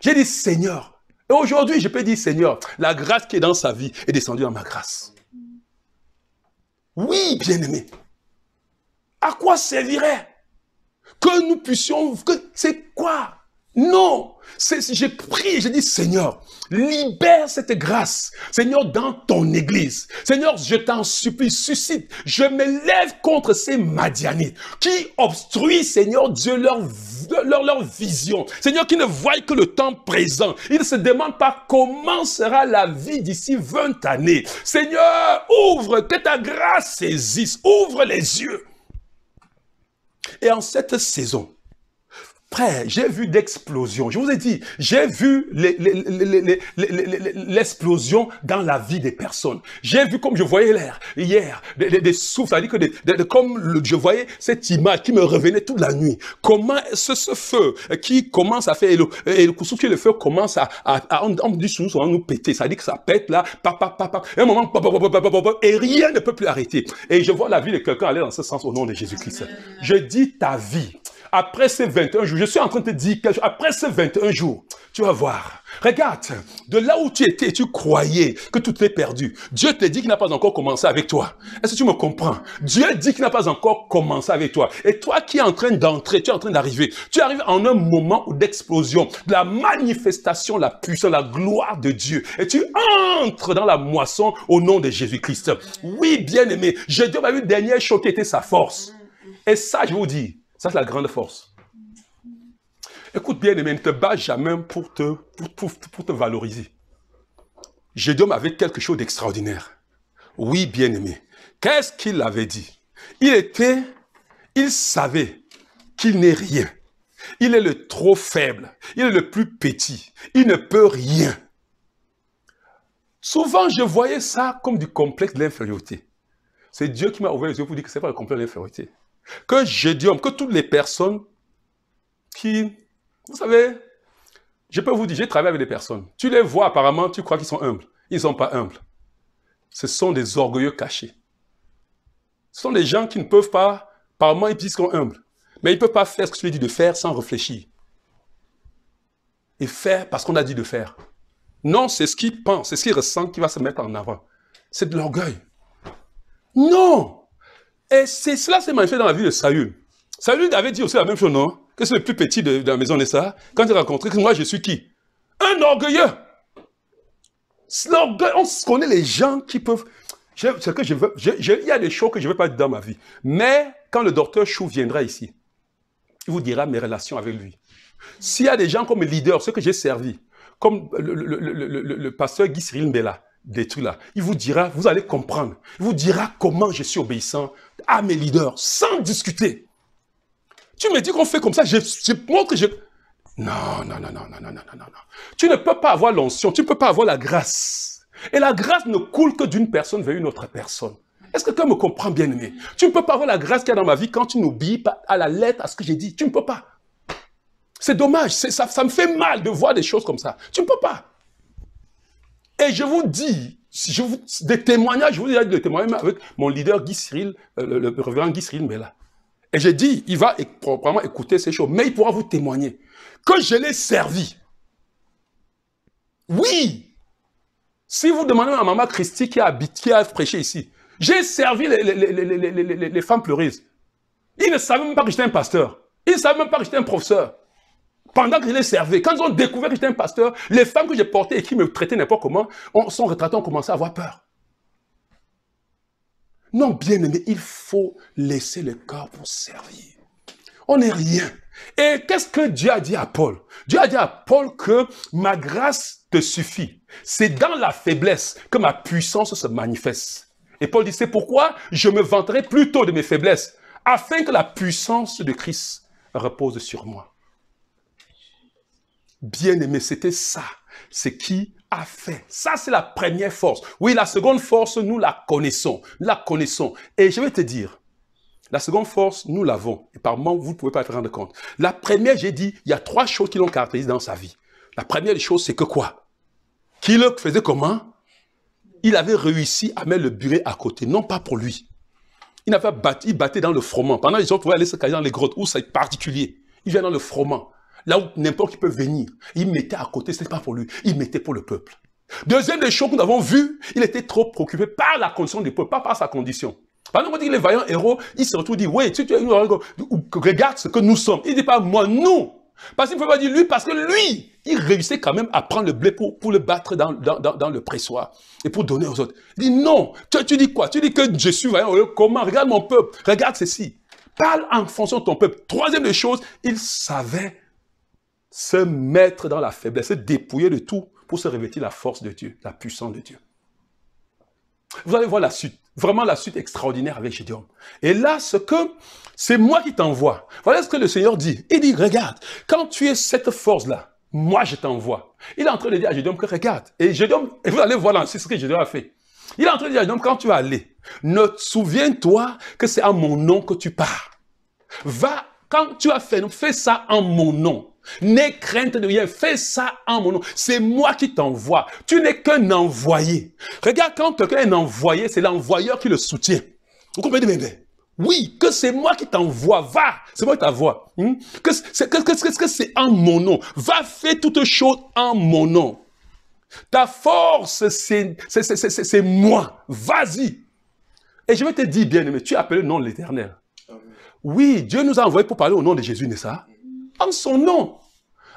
J'ai dit, Seigneur. Et aujourd'hui, je peux dire, Seigneur, la grâce qui est dans sa vie est descendue dans ma grâce. Oui, bien-aimé. À quoi servirait que nous puissions... C'est quoi? Non. J'ai prié, j'ai dit, Seigneur, libère cette grâce, Seigneur, dans ton église. Seigneur, je t'en supplie, suscite. Je me lève contre ces Madianites qui obstruent, Seigneur Dieu, leur vision. Seigneur, qui ne voient que le temps présent. Ils ne se demandent pas comment sera la vie d'ici 20 années. Seigneur, ouvre, que ta grâce saisisse, ouvre les yeux. Et en cette saison, frère, j'ai vu d'explosion. Je vous ai dit, j'ai vu l'explosion dans la vie des personnes. J'ai vu comme je voyais l'air hier, des souffles, c'est-à-dire que je voyais cette image qui me revenait toute la nuit. Comment ce feu qui commence à faire, et le feu commence on dit souvent nous péter, c'est-à-dire que ça pète là, et un moment, et rien ne peut plus arrêter. Et je vois la vie de quelqu'un aller dans ce sens au nom de Jésus-Christ. Je dis ta vie. Après ces 21 jours, je suis en train de te dire quelque chose. Après ces 21 jours, tu vas voir. Regarde, de là où tu étais, tu croyais que tout est perdu. Dieu te dit qu'il n'a pas encore commencé avec toi. Est-ce que tu me comprends? Dieu dit qu'il n'a pas encore commencé avec toi. Et toi qui es en train d'entrer, tu es en train d'arriver. Tu arrives en un moment d'explosion, de la manifestation, la puissance, la gloire de Dieu. Et tu entres dans la moisson au nom de Jésus-Christ. Oui, bien-aimé, Dieu m'a vu une dernière chose qui était sa force. Et ça, je vous dis, ça, c'est la grande force. Écoute bien, aimé, ne te bats jamais pour te valoriser. Gédéon avait quelque chose d'extraordinaire. Oui, bien aimé. Qu'est-ce qu'il avait dit? Il savait qu'il n'est rien. Il est le trop faible. Il est le plus petit. Il ne peut rien. Souvent, je voyais ça comme du complexe de l'infériorité. C'est Dieu qui m'a ouvert les yeux pour dire que ce n'est pas le complexe de l'infériorité. Que Gédéon, que toutes les personnes qui, vous savez, je peux vous dire, j'ai travaillé avec des personnes. Tu les vois apparemment, tu crois qu'ils sont humbles. Ils ne sont pas humbles. Ce sont des orgueilleux cachés. Ce sont des gens qui ne peuvent pas, apparemment ils disent qu'ils sont humbles. Mais ils ne peuvent pas faire ce que tu lui dis de faire sans réfléchir. Et faire parce qu'on a dit de faire. Non, c'est ce qu'ils pensent, c'est ce qu'ils ressentent qui va se mettre en avant. C'est de l'orgueil. Non! Et cela s'est manifesté dans la vie de Saül. Saül avait dit aussi la même chose, non? Que c'est le plus petit de la maison de ça. Quand il a rencontré, que moi je suis qui? Un orgueilleux. L'orgueil, on connaît les gens qui peuvent... il y a des choses que je ne vais pas dire dans ma vie. Mais quand le docteur Chou viendra ici, il vous dira mes relations avec lui. S'il y a des gens comme leader, ceux que j'ai servis, comme le pasteur Guy Cyril Mbella, des trucs là, il vous dira, vous allez comprendre, il vous dira comment je suis obéissant à mes leaders, sans discuter. Tu me dis qu'on fait comme ça, je montre que je... Non. Tu ne peux pas avoir l'onction, tu ne peux pas avoir la grâce. Et la grâce ne coule que d'une personne vers une autre personne. Est-ce que quelqu'un me comprend, bien aimé? Tu ne peux pas avoir la grâce qu'il y a dans ma vie quand tu n'obéis pas à la lettre, à ce que j'ai dit. Tu ne peux pas. C'est dommage, ça me fait mal de voir des choses comme ça. Tu ne peux pas. Et je vous dis, des témoignages, je vous dis des témoignages avec mon leader Guy Cyril, le révérend Guy Cyril Mbella. Et j'ai dit, il va probablement écouter ces choses, mais il pourra vous témoigner que je l'ai servi. Oui. Si vous demandez à maman Christy qui a prêché ici, j'ai servi les femmes pleureuses. Ils ne savaient même pas que j'étais un pasteur. Ils ne savaient même pas que j'étais un professeur. Pendant que je les servais, quand ils ont découvert que j'étais un pasteur, les femmes que j'ai portées et qui me traitaient n'importe comment, sont retraitées, ont commencé à avoir peur. Non, bien aimé, il faut laisser le cœur pour servir. On n'est rien. Et qu'est-ce que Dieu a dit à Paul? Dieu a dit à Paul que ma grâce te suffit. C'est dans la faiblesse que ma puissance se manifeste. Et Paul dit, c'est pourquoi je me vanterai plutôt de mes faiblesses, afin que la puissance de Christ repose sur moi. Bien-aimé, c'était ça. C'est qui a fait. Ça, c'est la première force. Oui, la seconde force, nous la connaissons. Nous la connaissons. Et je vais te dire, la seconde force, nous l'avons. Et par moment, vous ne pouvez pas te rendre compte. La première, j'ai dit, il y a 3 choses qui l'ont caractérisé dans sa vie. La première des choses, c'est que quoi? Qu'il le faisait comment? Il avait réussi à mettre le buret à côté, non pas pour lui. Il battait dans le froment. Pendant les autres pouvaient aller se cacher dans les grottes où c'est particulier. Il vient dans le froment. Là où n'importe qui peut venir. Il mettait à côté, ce n'est pas pour lui. Il mettait pour le peuple. Deuxième des choses que nous avons vues, il était trop préoccupé par la condition du peuple, pas par sa condition. Par exemple, on dit les vaillants héros, il se retrouve et dit, oui, regarde ce que nous sommes. Il ne dit pas moi, nous. Parce qu'il ne peut pas dire lui, parce que lui, il réussissait quand même à prendre le blé pour le battre dans le pressoir et pour donner aux autres. Il dit non. Tu dis quoi? Tu dis que je suis vaillant. Comment? Regarde mon peuple. Regarde ceci. Parle en fonction de ton peuple. Troisième des choses, il savait se mettre dans la faiblesse, se dépouiller de tout pour se revêtir la force de Dieu, la puissance de Dieu. Vous allez voir la suite. Vraiment la suite extraordinaire avec Gédéon. Et là, c'est moi qui t'envoie. Voilà ce que le Seigneur dit. Il dit, regarde, quand tu es cette force-là, moi je t'envoie. Il est en train de dire à Gédéon que regarde. Et Gédéon, et vous allez voir c'est ce que Gédéon a fait. Il est en train de dire à Gédéon, quand tu vas aller, ne souviens-toi que c'est en mon nom que tu pars. Va, quand tu as fait, fais ça en mon nom. N'aie crainte de rien, fais ça en mon nom. C'est moi qui t'envoie. Tu n'es qu'un envoyé. Regarde, quand quelqu'un est un envoyé, c'est l'envoyeur qui le soutient. Vous comprenez bien? Oui, que c'est moi qui t'envoie. Va, c'est moi qui t'envoie. Que c'est en mon nom. Va, fais toutes choses en mon nom. Ta force, c'est moi. Vas-y. Et je vais te dire, bien-aimé, tu es appelé le nom de l'Éternel. Oui, Dieu nous a envoyés pour parler au nom de Jésus, n'est-ce pas? En son nom.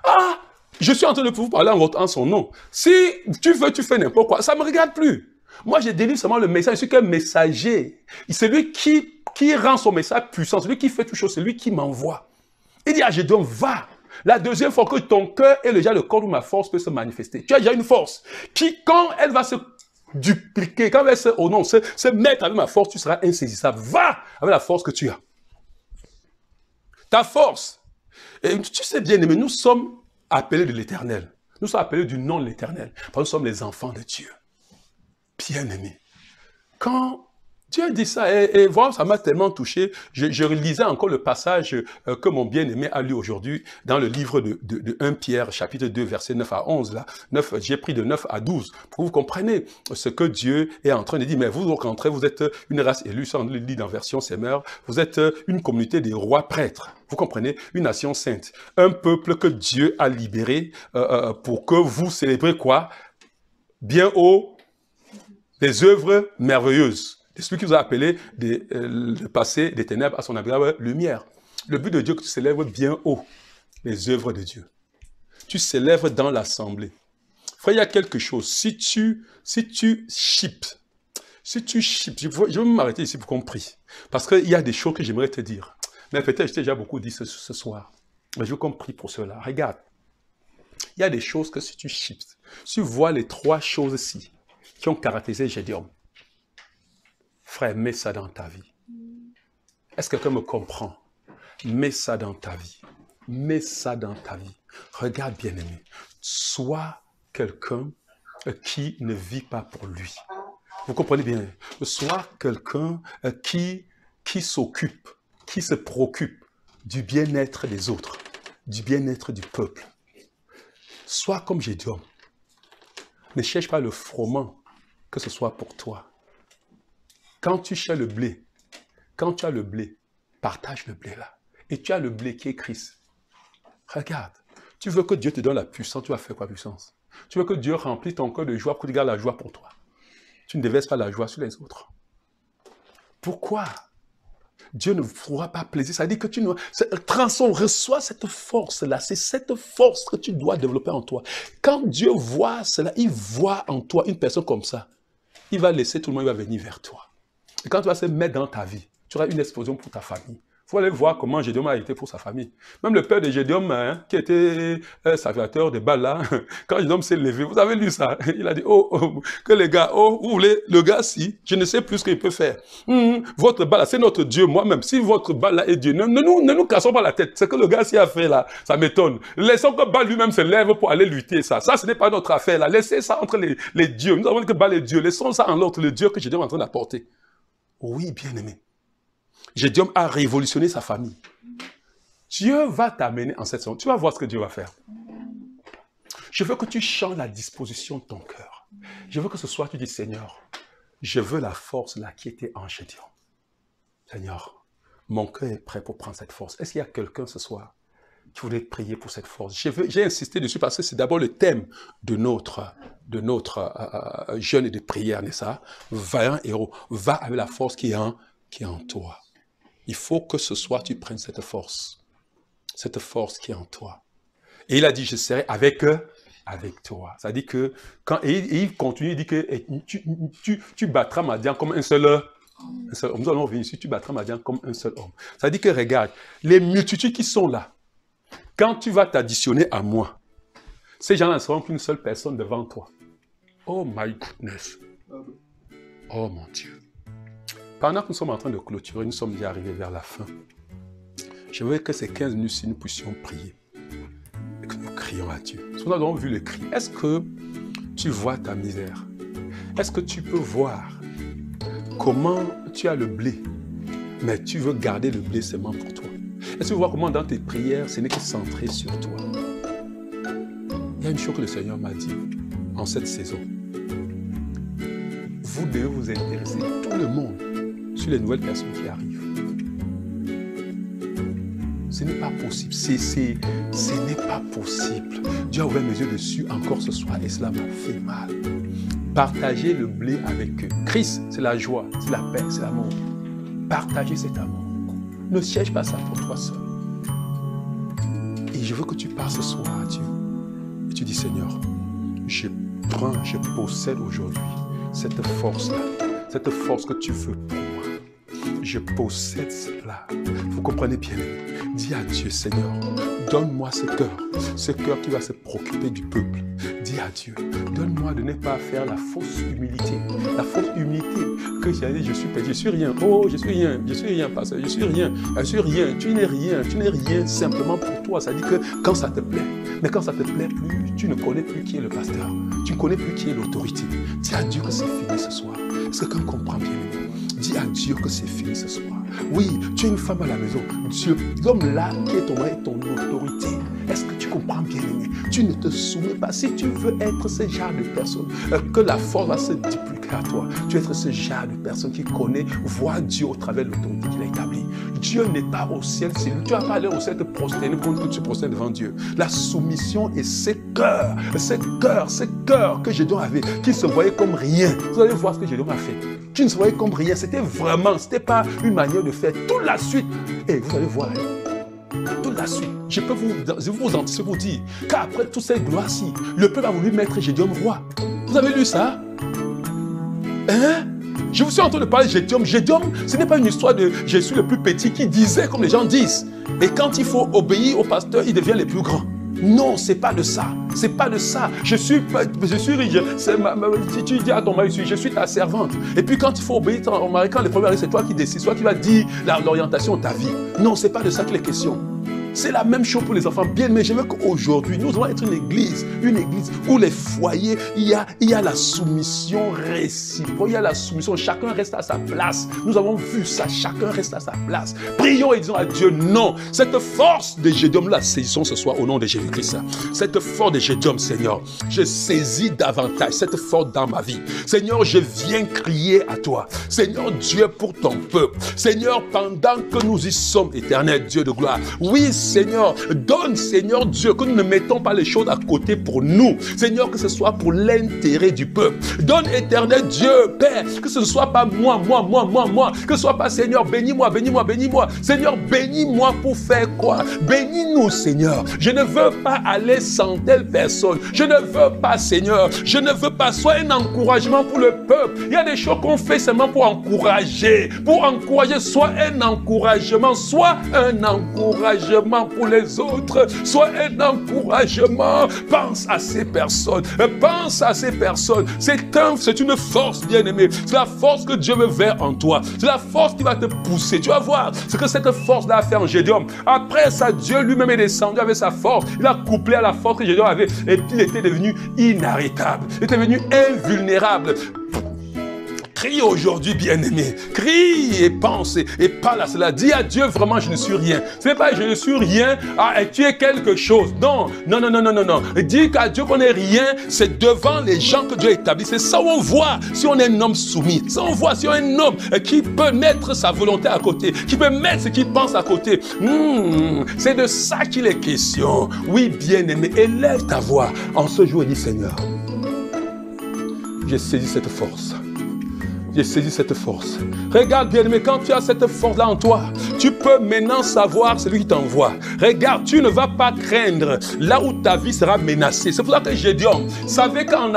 Ah, je suis en train de vous parler en son nom. Si tu veux, tu fais n'importe quoi. Ça ne me regarde plus. Moi, je délivre seulement le message. Je suis qu'un messager. C'est lui qui rend son message puissant. C'est lui qui fait toutes choses. C'est lui qui m'envoie. Il dit à Gédéon, va. La deuxième fois que ton cœur est déjà le corps où ma force peut se manifester. Tu as déjà une force qui, quand elle va se dupliquer, quand elle va se mettre avec ma force, tu seras insaisissable. Va avec la force que tu as. Ta force. Et tu sais bien aimé, nous sommes appelés de l'Éternel. Nous sommes appelés du nom de l'Éternel. Parce que nous sommes les enfants de Dieu. Bien aimé. Quand Dieu dit ça, et voilà, ça m'a tellement touché. Je relisais encore le passage que mon bien-aimé a lu aujourd'hui dans le livre de 1 Pierre, chapitre 2, versets 9 à 11. Là. J'ai pris de 9 à 12 pour que vous compreniez ce que Dieu est en train de dire. Mais vous rentrez, vous êtes une race élue, ça on le lit dans version Semeur. Vous êtes une communauté des rois prêtres. Vous comprenez? Une nation sainte. Un peuple que Dieu a libéré pour que vous célébrez quoi? Bien haut, des œuvres merveilleuses. C'est celui qui vous a appelé de passer des ténèbres à son agréable lumière. Le but de Dieu, que tu célèbres bien haut les œuvres de Dieu. Tu célèbres dans l'assemblée. Frère, il y a quelque chose. Si tu chips, je vais m'arrêter ici pour compris. Parce qu'il y a des choses que j'aimerais te dire. Mais peut-être je t'ai déjà beaucoup dit ce soir. Mais je compris pour cela. Regarde. Il y a des choses que si tu chips, tu vois les trois choses-ci qui ont caractérisé Gédéon. Frère, mets ça dans ta vie. Est-ce que quelqu'un me comprend? Mets ça dans ta vie. Mets ça dans ta vie. Regarde, bien-aimé. Sois quelqu'un qui ne vit pas pour lui. Vous comprenez bien? Sois quelqu'un qui s'occupe, qui se préoccupe du bien-être des autres, du bien-être du peuple. Sois comme Gédéon. Ne cherche pas le froment, que ce soit pour toi. Quand tu cherches le blé, quand tu as le blé, partage le blé là. Et tu as le blé qui est Christ. Regarde, tu veux que Dieu te donne la puissance, tu vas faire quoi puissance? Tu veux que Dieu remplisse ton cœur de joie pour que tu gardes la joie pour toi. Tu ne déverses pas la joie sur les autres. Pourquoi? Dieu ne fera pas plaisir. Ça dit que tu reçois cette force-là. C'est cette force que tu dois développer en toi. Quand Dieu voit cela, il voit en toi une personne comme ça. Il va laisser tout le monde, il va venir vers toi. Et quand tu vas se mettre dans ta vie, tu auras une explosion pour ta famille. Il faut aller voir comment Gédéon a été pour sa famille. Même le père de Gédéon, qui était serviteur de Bala, quand Gédéon s'est levé, vous avez lu ça, il a dit, que les gars, vous voulez, le gars, si, je ne sais plus ce qu'il peut faire. Votre Bala, c'est notre Dieu, moi-même. Si votre Bala est Dieu, ne nous cassons pas la tête. Ce que le gars s'y a fait là, ça m'étonne. Laissons que Bala lui-même se lève pour aller lutter ça. Ça, ce n'est pas notre affaire là. Laissez ça entre les dieux. Nous avons dit que Bala est Dieu. Laissons ça en l'autre, le Dieu que Gédéon est en train d'apporter. Oui, bien-aimé. Gédéon a révolutionné sa famille. Dieu va t'amener en cette saison. Tu vas voir ce que Dieu va faire. Je veux que tu changes la disposition de ton cœur. Je veux que ce soir, tu dis, Seigneur, je veux la force là qui était en Gédéon. Seigneur, mon cœur est prêt pour prendre cette force. Est-ce qu'il y a quelqu'un ce soir qui voulait prier pour cette force? J'ai insisté dessus parce que c'est d'abord le thème de notre jeûne et de prière, n'est-ce pas? Vaillant héros, va avec la force qui est en toi. Il faut que ce soir tu prennes cette force qui est en toi. Et il a dit, je serai avec toi. Ça dit que, et il continue, il dit que tu battras Madian comme un seul homme. Nous allons venir ici, tu battras Madian comme un seul homme. Ça dit que, regarde, les multitudes qui sont là, quand tu vas t'additionner à moi, ces gens-là ne seront qu'une seule personne devant toi. Oh my goodness. Oh mon Dieu. Pendant que nous sommes en train de clôturer, nous sommes déjà arrivés vers la fin. Je veux que ces 15 minutes, si nous puissions prier et que nous crions à Dieu. Si nous avons vu le cri, est-ce que tu vois ta misère? Est-ce que tu peux voir comment tu as le blé, mais tu veux garder le blé seulement pour toi? Est-ce que tu vois comment dans tes prières, ce n'est que centré sur toi? Il y a une chose que le Seigneur m'a dit en cette saison. Vous devez vous intéresser, tout le monde, sur les nouvelles personnes qui arrivent. Ce n'est pas possible. Ce n'est pas possible. Dieu a ouvert mes yeux dessus encore ce soir et cela m'a fait mal. Partagez le blé avec eux. Christ, c'est la joie, c'est la paix, c'est l'amour. Partagez cet amour. Ne cherche pas ça pour toi seul. Et je veux que tu parles ce soir à Dieu. Et tu dis, Seigneur, je possède aujourd'hui cette force-là, cette force que tu veux pour moi. Je possède cela. Vous comprenez bien? Dis à Dieu, Seigneur, donne-moi ce cœur qui va se préoccuper du peuple. Dis à Dieu, donne-moi de ne pas faire la fausse humilité. La fausse humilité que j'ai dit, je suis petit, je suis rien. Oh, je suis rien, pasteur, je suis rien, tu n'es rien simplement pour toi. Ça dit que quand ça te plaît, mais quand ça te plaît plus, tu ne connais plus qui est le pasteur. Tu ne connais plus qui est l'autorité. Dis à Dieu que c'est fini ce soir. Est-ce que quelqu'un comprend bien? Dis à Dieu que c'est fini ce soir. Oui, tu es une femme à la maison. Dieu, l'homme là qui est ton mari, ton autorité. Est-ce que tu comprends bien, aimé? Tu ne te soumets pas. Si tu veux être ce genre de personne, que la force va se dupliquer à toi. Tu veux être ce genre de personne qui connaît, voit Dieu au travers de l'autorité qu'il a établie. Dieu n'est pas au ciel, c'est lui. Tu vas pas aller au ciel te prosterner pour que tu prosternes devant Dieu. La soumission et ces cœurs que Gédéon avait, qui se voyaient comme rien. Vous allez voir ce que Gédéon a fait. Tu ne se voyais comme rien. C'était vraiment, c'était pas une manière de faire. Toute la suite. Et vous allez voir. Toute la suite. Je peux vous dire qu'après toutes ces gloires-ci, le peuple a voulu mettre Gédéon roi. Vous avez lu ça? Hein? Je vous suis en train de parler de Gédéon. Gédéon, ce n'est pas une histoire de je suis le plus petit qui disait comme les gens disent. Et quand il faut obéir au pasteur, il devient le plus grand. Non, c'est pas de ça. C'est pas de ça. Je suis riche. Si tu dis à ton mari, je suis ta servante. Et puis quand il faut obéir au mari, quand le problème arrive, c'est toi qui décides, soit qui va dire l'orientation de ta vie. Non, c'est pas de ça qu'il est question. C'est la même chose pour les enfants. Bien, mais je veux qu'aujourd'hui, nous allons être une église où les foyers, il y a la soumission réciproque, il y a la soumission, chacun reste à sa place. Nous avons vu ça, chacun reste à sa place. Prions et disons à Dieu, non, cette force de Gédéon, nous la saisissons ce soir au nom de Jésus-Christ. Cette force de Gédéon, Seigneur, je saisis davantage cette force dans ma vie. Seigneur, je viens crier à toi. Seigneur Dieu, pour ton peuple. Seigneur, pendant que nous y sommes, éternel Dieu de gloire. Oui, Seigneur, donne, Seigneur Dieu, que nous ne mettons pas les choses à côté pour nous. Seigneur, que ce soit pour l'intérêt du peuple. Donne, éternel Dieu, Père, que ce ne soit pas moi. Que ce soit pas, Seigneur, bénis-moi. Seigneur, bénis-moi pour faire quoi? Bénis-nous, Seigneur. Je ne veux pas aller sans telle personne. Je ne veux pas, Seigneur. Je ne veux pas. Sois un encouragement pour le peuple. Il y a des choses qu'on fait seulement pour encourager. Soit un encouragement. Pour les autres, soit un encouragement. Pense à ces personnes. C'est une force, bien-aimée. C'est la force que Dieu veut vers en toi. C'est la force qui va te pousser. Tu vas voir ce que cette force-là a fait en Gédéon. Après ça, Dieu lui-même est descendu avec sa force. Il a couplé à la force que Gédéon avait. Et puis il était devenu inarrêtable. Il était devenu invulnérable. Crie aujourd'hui, bien-aimé. Crie et pense et parle à cela. Dis à Dieu, vraiment, je ne suis rien. Ce n'est pas je ne suis rien, et tu es quelque chose. Non. Dis à Dieu qu'on n'est rien, c'est devant les gens que Dieu a établi. C'est ça où on voit si on est un homme soumis. Ça on voit si on est un homme qui peut mettre sa volonté à côté, qui peut mettre ce qu'il pense à côté. C'est de ça qu'il est question. Oui, bien-aimé, élève ta voix en ce jour et dis, Seigneur, j'ai saisi cette force. J'ai saisi cette force. Regarde bien, mais quand tu as cette force-là en toi, tu peux maintenant savoir celui qui t'envoie. Regarde, tu ne vas pas craindre là où ta vie sera menacée. C'est pour ça que Gédéon savait qu'en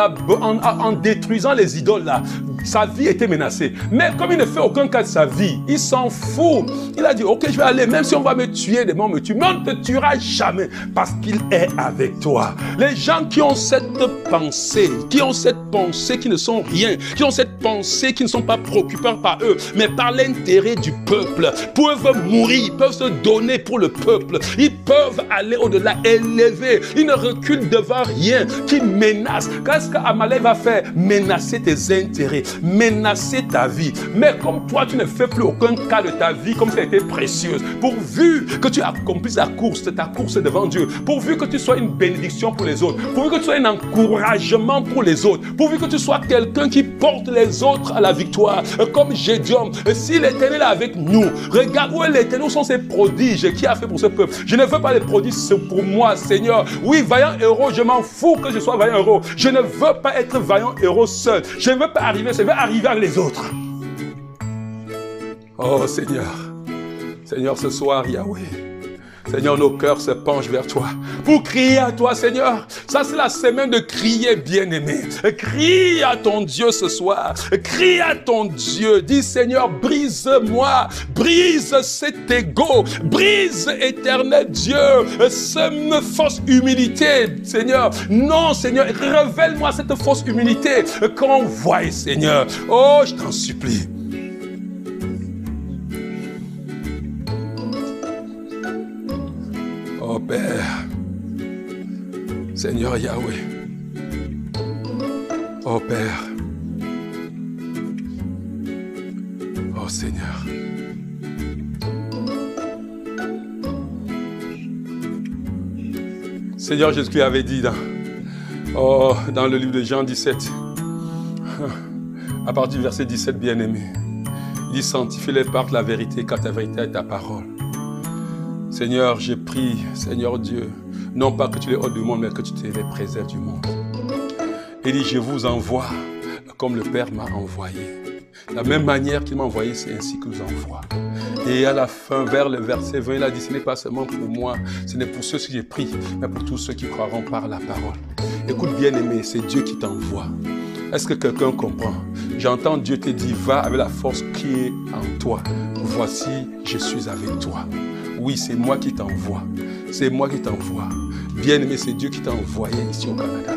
détruisant les idoles là, Sa vie était menacée. Mais comme il ne fait aucun cas de sa vie, il s'en fout. Il a dit, ok, je vais aller, même si on va me tuer, les morts me tuent, mais on ne te tuera jamais parce qu'il est avec toi. Les gens qui ont cette pensée, qui ne sont rien, qui ont cette pensée qui ne sont pas préoccupés par eux, mais par l'intérêt du peuple, peuvent mourir, ils peuvent se donner pour le peuple, ils peuvent aller au-delà, élever, ils ne reculent devant rien, qui menace. Qu'est-ce qu'Amalek va faire? Menacer tes intérêts, menacer ta vie. Mais comme toi, tu ne fais plus aucun cas de ta vie comme si elle était précieuse, pourvu que tu accomplisses ta course devant Dieu, pourvu que tu sois une bénédiction pour les autres, pourvu que tu sois un encouragement pour les autres, pourvu que tu sois quelqu'un qui porte les autres à la victoire, comme Gédéon. Si l'Éternel est avec nous, regarde où est l'Éternel, où sont ces prodiges qu'il a fait pour ce peuple. Je ne veux pas les prodiges, c'est pour moi, Seigneur. Oui, vaillant héros, je m'en fous que je sois vaillant héros. Je ne veux pas être vaillant héros seul. Je ne veux pas arriver, je veux arriver avec les autres. Oh Seigneur, Seigneur, ce soir, Yahweh, Seigneur, nos cœurs se penchent vers toi pour crier à toi, Seigneur. Ça, c'est la semaine de crier, bien-aimé. Crie à ton Dieu ce soir. Crie à ton Dieu. Dis, Seigneur, brise-moi. Brise cet ego. Brise, éternel Dieu, cette fausse humilité, Seigneur. Non, Seigneur, révèle-moi cette fausse humilité qu'on voit, Seigneur. Oh, je t'en supplie. Oh Père, Seigneur Yahweh, oh Père, oh Seigneur. Seigneur Jésus-Christ avait dit dans le livre de Jean 17, à partir du verset 17, bien-aimé, il dit, sanctifie-les par la vérité, car ta vérité est ta parole. Seigneur, j'ai pris, Seigneur Dieu, non pas que tu les ôtes du monde, mais que tu te les préserves du monde. Il dit, je vous envoie comme le Père m'a envoyé. De la même manière qu'il m'a envoyé, c'est ainsi que je vous envoie. Et à la fin, vers le verset 20, il a dit, ce n'est pas seulement pour moi, ce n'est pour ceux que j'ai pris, mais pour tous ceux qui croiront par la parole. Écoute bien aimé, c'est Dieu qui t'envoie. Est-ce que quelqu'un comprend? J'entends Dieu te dire, va avec la force qui est en toi. Voici, je suis avec toi. Oui, c'est moi qui t'envoie. C'est moi qui t'envoie. Bien-aimé, c'est Dieu qui t'a envoyé ici au Canada.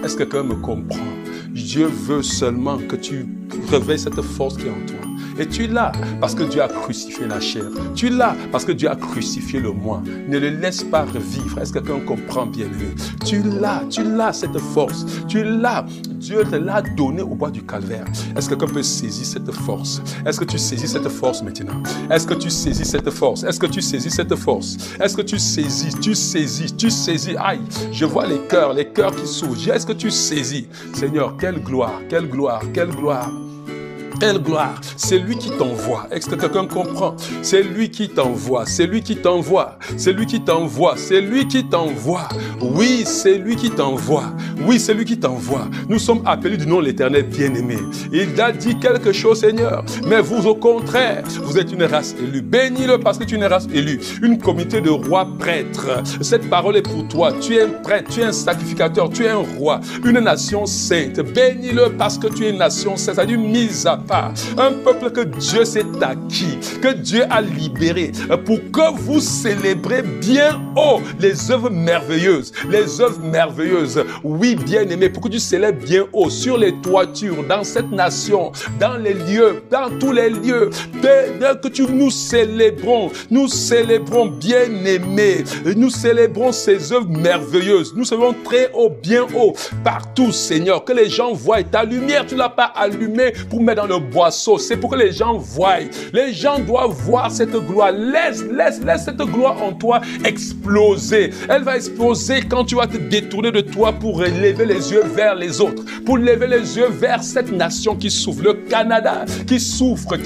Est-ce que quelqu'un me comprend? Dieu veut seulement que tu réveilles cette force qui est en toi. Et tu l'as parce que Dieu a crucifié la chair. Tu l'as parce que Dieu a crucifié le moi. Ne le laisse pas revivre. Est-ce que quelqu'un comprend, bien-aimé? Tu l'as cette force. Tu l'as. Dieu te l'a donné au bois du calvaire. Est-ce que quelqu'un peut saisir cette force? Est-ce que tu saisis cette force maintenant? Est-ce que tu saisis cette force? Est-ce que tu saisis cette force? Est-ce que tu saisis? Aïe, je vois les cœurs qui s'ouvrent. Est-ce que tu saisis? Seigneur, quelle gloire, quelle gloire, quelle gloire. Quelle gloire, c'est lui qui t'envoie. Est-ce que quelqu'un comprend? C'est lui qui t'envoie, c'est lui qui t'envoie, c'est lui qui t'envoie, c'est lui qui t'envoie. Oui, c'est lui qui t'envoie. Oui, c'est lui qui t'envoie. Nous sommes appelés du nom de l'Éternel bien-aimé. Il a dit quelque chose, Seigneur. Mais vous, au contraire, vous êtes une race élue. Bénis-le parce que tu es une race élue. Une communauté de rois prêtres. Cette parole est pour toi. Tu es un prêtre, tu es un sacrificateur, tu es un roi. Une nation sainte. Bénis-le parce que tu es une nation sainte. C'est-à-dire mise à part. Un peuple que Dieu s'est acquis, que Dieu a libéré pour que vous célébrez bien haut les œuvres merveilleuses. Les œuvres merveilleuses. Oui, bien-aimé, pour que tu célèbres bien haut sur les toitures, dans cette nation, dans les lieux, dans tous les lieux. Dès que nous célébrons, bien-aimé, nous célébrons ces œuvres merveilleuses. Nous serons très haut, bien haut, partout, Seigneur. Que les gens voient ta lumière. Tu ne l'as pas allumée pour mettre dans le boisseau. C'est pour que les gens voient. Les gens doivent voir cette gloire. Laisse cette gloire en toi exploser. Elle va exploser quand tu vas te détourner de toi pour lever les yeux vers les autres. Pour lever les yeux vers cette nation qui souffre. Le Canada qui souffre,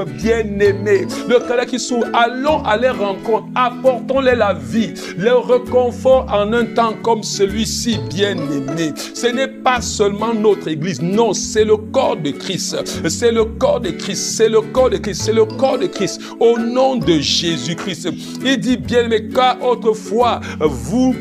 bien-aimé. Le Canada qui souffre. Allons à leur rencontre. Apportons-les la vie. Le réconfort en un temps comme celui-ci, bien-aimé. Ce n'est pas seulement notre église. Non, c'est le corps de Christ. C'est le corps de Christ. C'est le corps de Christ. C'est le corps de Christ. Au nom de Jésus-Christ. Il dit bien, mais car autrefois, vous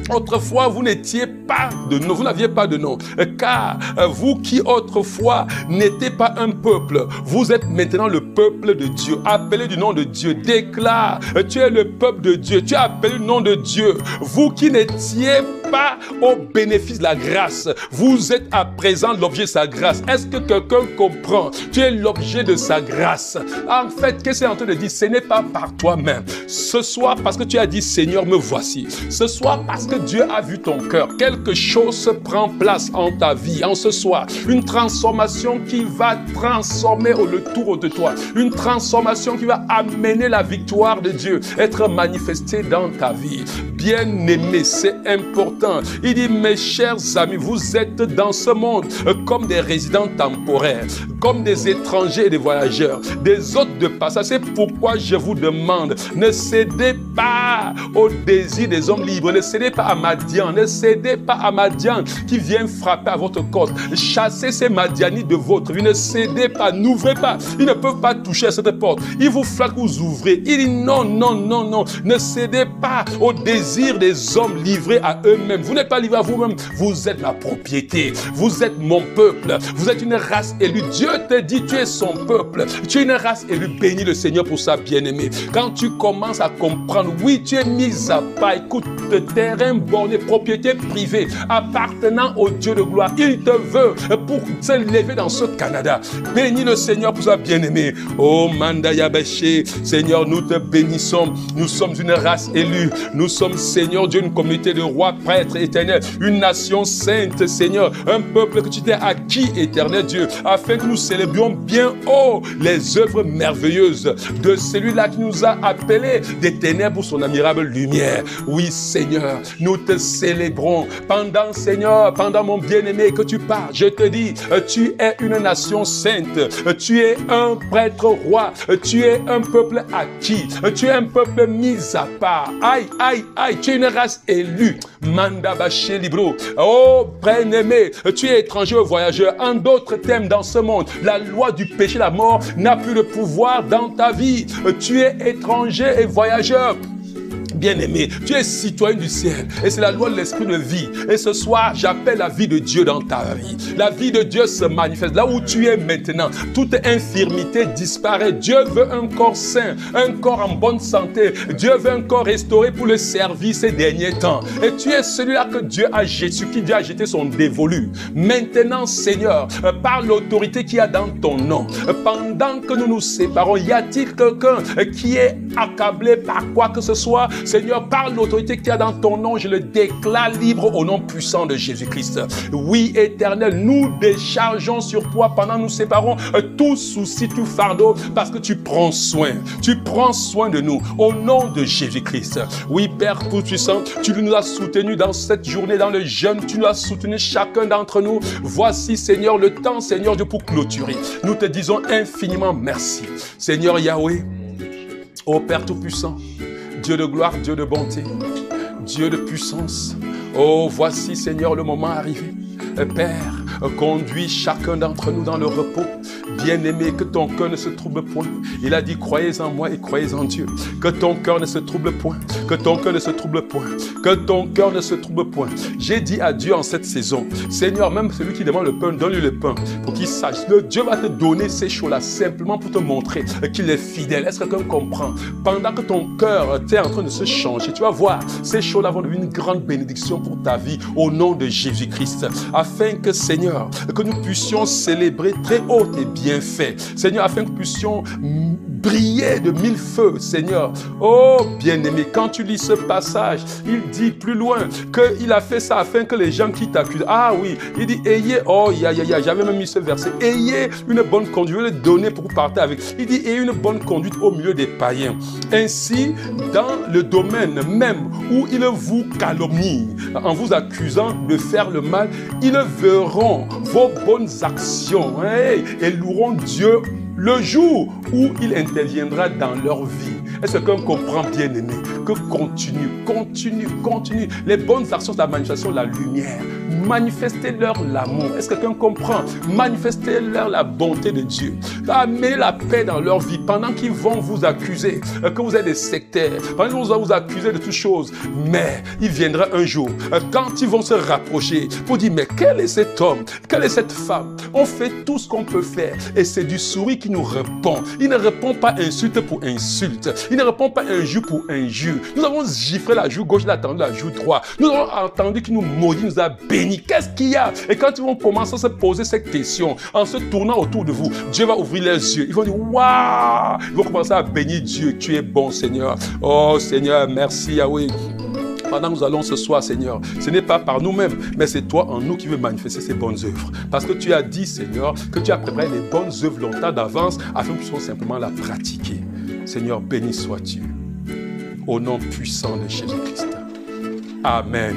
Autrefois, vous n'étiez pas de nom, vous n'aviez pas de nom, car vous qui autrefois n'étiez pas un peuple, vous êtes maintenant le peuple de Dieu, appelé du nom de Dieu. Déclare, tu es le peuple de Dieu, tu es appelé du nom de Dieu. Vous qui n'étiez pas au bénéfice de la grâce, vous êtes à présent l'objet de sa grâce. Est-ce que quelqu'un comprend? Tu es l'objet de sa grâce. En fait, qu'est-ce que c'est en train de dire? Ce n'est pas par toi-même. Ce soir, parce que tu as dit, Seigneur, me voici. Ce soir, parce que Dieu a vu ton cœur. Quelque chose prend place en ta vie, en ce soir. Une transformation qui va transformer le tour de toi. Une transformation qui va amener la victoire de Dieu, être manifestée dans ta vie. Bien-aimé, c'est important. Il dit, mes chers amis, vous êtes dans ce monde comme des résidents temporaires, comme des étrangers et des voyageurs, des hôtes de passage. C'est pourquoi je vous demande, ne cédez pas au désir des hommes libres, ne cédez pas à Madian, ne cédez pas à Madian qui vient frapper à votre côte. Chassez ces Madianites de votre vie, ne cédez pas, n'ouvrez pas. Ils ne peuvent pas toucher à cette porte. Ils vous flaquent, vous ouvrez. Il dit non, non, non, non, ne cédez pas au désir des hommes livrés à eux-mêmes. Vous n'êtes pas livrés à vous-même, vous êtes ma propriété, vous êtes mon peuple, vous êtes une race élue. Dieu te dit, tu es son peuple, tu es une race élue. Bénis le Seigneur pour sa bien-aimée. Quand tu commences à comprendre, oui, tu es mis à part, écoute, terrain borné, propriété privée, appartenant au Dieu de gloire. Il te veut pour se lever dans ce Canada. Bénis le Seigneur pour sa bien-aimée. Oh, Mandaya Béché, Seigneur, nous te bénissons. Nous sommes une race élue. Nous sommes, Seigneur Dieu, une communauté de rois, prêtres éternels, une nation sainte, Seigneur, un peuple que tu t'es acquis, éternel Dieu, afin que nous célébrions bien haut les œuvres merveilleuses de celui-là qui nous a appelés des ténèbres pour son admirable lumière. Oui, Seigneur, nous te célébrons. Pendant, Seigneur, pendant mon bien-aimé que tu parles, je te dis, tu es une nation sainte, tu es un prêtre roi, tu es un peuple acquis, tu es un peuple mis à part. Aïe, aïe, aïe, tu es une race élue. Manda Baché Libro. Oh, bien-aimé, tu es étranger ou voyageur. En d'autres termes, dans ce monde, la loi du péché, la mort, n'a plus de pouvoir dans ta vie. Tu es étranger et voyageur. Bien-aimé, tu es citoyen du ciel et c'est la loi de l'esprit de vie. Et ce soir, j'appelle la vie de Dieu dans ta vie. La vie de Dieu se manifeste là où tu es maintenant. Toute infirmité disparaît. Dieu veut un corps sain, un corps en bonne santé. Dieu veut un corps restauré pour le service ces derniers temps. Et tu es celui-là que Dieu a jeté, sur qui Dieu a jeté son dévolu. Maintenant, Seigneur, par l'autorité qu'il y a dans ton nom, pendant que nous nous séparons, y a-t-il quelqu'un qui est accablé par quoi que ce soit? Seigneur, par l'autorité qu'il y a dans ton nom, je le déclare libre au nom puissant de Jésus-Christ. Oui, Éternel, nous déchargeons sur toi pendant que nous séparons tout souci, tout fardeau, parce que tu prends soin de nous au nom de Jésus-Christ. Oui, Père Tout-Puissant, tu nous as soutenus dans cette journée, dans le jeûne, tu nous as soutenus chacun d'entre nous. Voici, Seigneur, le temps, Seigneur Dieu, pour clôturer. Nous te disons infiniment merci. Seigneur Yahweh, ô Père Tout-Puissant, Dieu de gloire, Dieu de bonté, Dieu de puissance. Oh, voici, Seigneur, le moment arrivé. Père, conduis chacun d'entre nous dans le repos. Bien-aimé, que ton cœur ne se trouble point. Il a dit, croyez en moi et croyez en Dieu. Que ton cœur ne se trouble point. Que ton cœur ne se trouble point. Que ton cœur ne se trouble point. J'ai dit à Dieu en cette saison, Seigneur, même celui qui demande le pain, donne-lui le pain pour qu'il sache. Dieu va te donner ces choses-là simplement pour te montrer qu'il est fidèle. Est-ce que quelqu'un comprend? Pendant que ton cœur est en train de se changer, tu vas voir, ces choses-là vont devenir une grande bénédiction pour ta vie au nom de Jésus-Christ. Afin que, Seigneur, que nous puissions célébrer très haut tes bienfaits. Seigneur, afin que nous puissions briller de mille feux, Seigneur. Oh, bien-aimé, quand tu lis ce passage, il dit plus loin qu'il a fait ça afin que les gens qui t'accusent, ah oui, il dit, ayez, oh, j'avais même mis ce verset, ayez une bonne conduite, je vais le donner pour vous partir avec. Il dit, ayez une bonne conduite au milieu des païens. Ainsi, dans le domaine même où ils vous calomnient, en vous accusant de faire le mal, ils verront vos bonnes actions et loueront Dieu le jour où il interviendra dans leur vie. Est-ce que quelqu'un comprend, bien-aimé, que continue. Les bonnes actions de la manifestation de la lumière Manifestez-leur l'amour. Est-ce que quelqu'un comprend? Manifestez-leur la bonté de Dieu. Amenez la paix dans leur vie pendant qu'ils vont vous accuser, que vous êtes des sectaires, pendant qu'ils vont vous accuser de toutes choses. Mais il viendra un jour, quand ils vont se rapprocher, pour dire, mais quel est cet homme? Quelle est cette femme? On fait tout ce qu'on peut faire et c'est du sourire qui nous répond. Il ne répond pas insulte pour insulte. Il ne répond pas injure pour injure. Nous avons giflé la joue gauche, il a tendu la joue droite. Nous avons entendu qu'il nous maudit, nous a béni. Qu'est-ce qu'il y a? Et quand ils vont commencer à se poser cette question, en se tournant autour de vous, Dieu va ouvrir leurs yeux. Ils vont dire, waouh! Ils vont commencer à bénir Dieu. Tu es bon, Seigneur. Oh, Seigneur, merci, Yahweh. Pendant que nous allons ce soir, Seigneur, ce n'est pas par nous-mêmes, mais c'est toi en nous qui veux manifester ces bonnes œuvres. Parce que tu as dit, Seigneur, que tu as préparé les bonnes œuvres longtemps d'avance afin que nous puissions simplement la pratiquer. Seigneur, béni sois-tu. Au nom puissant de Jésus-Christ. Amen.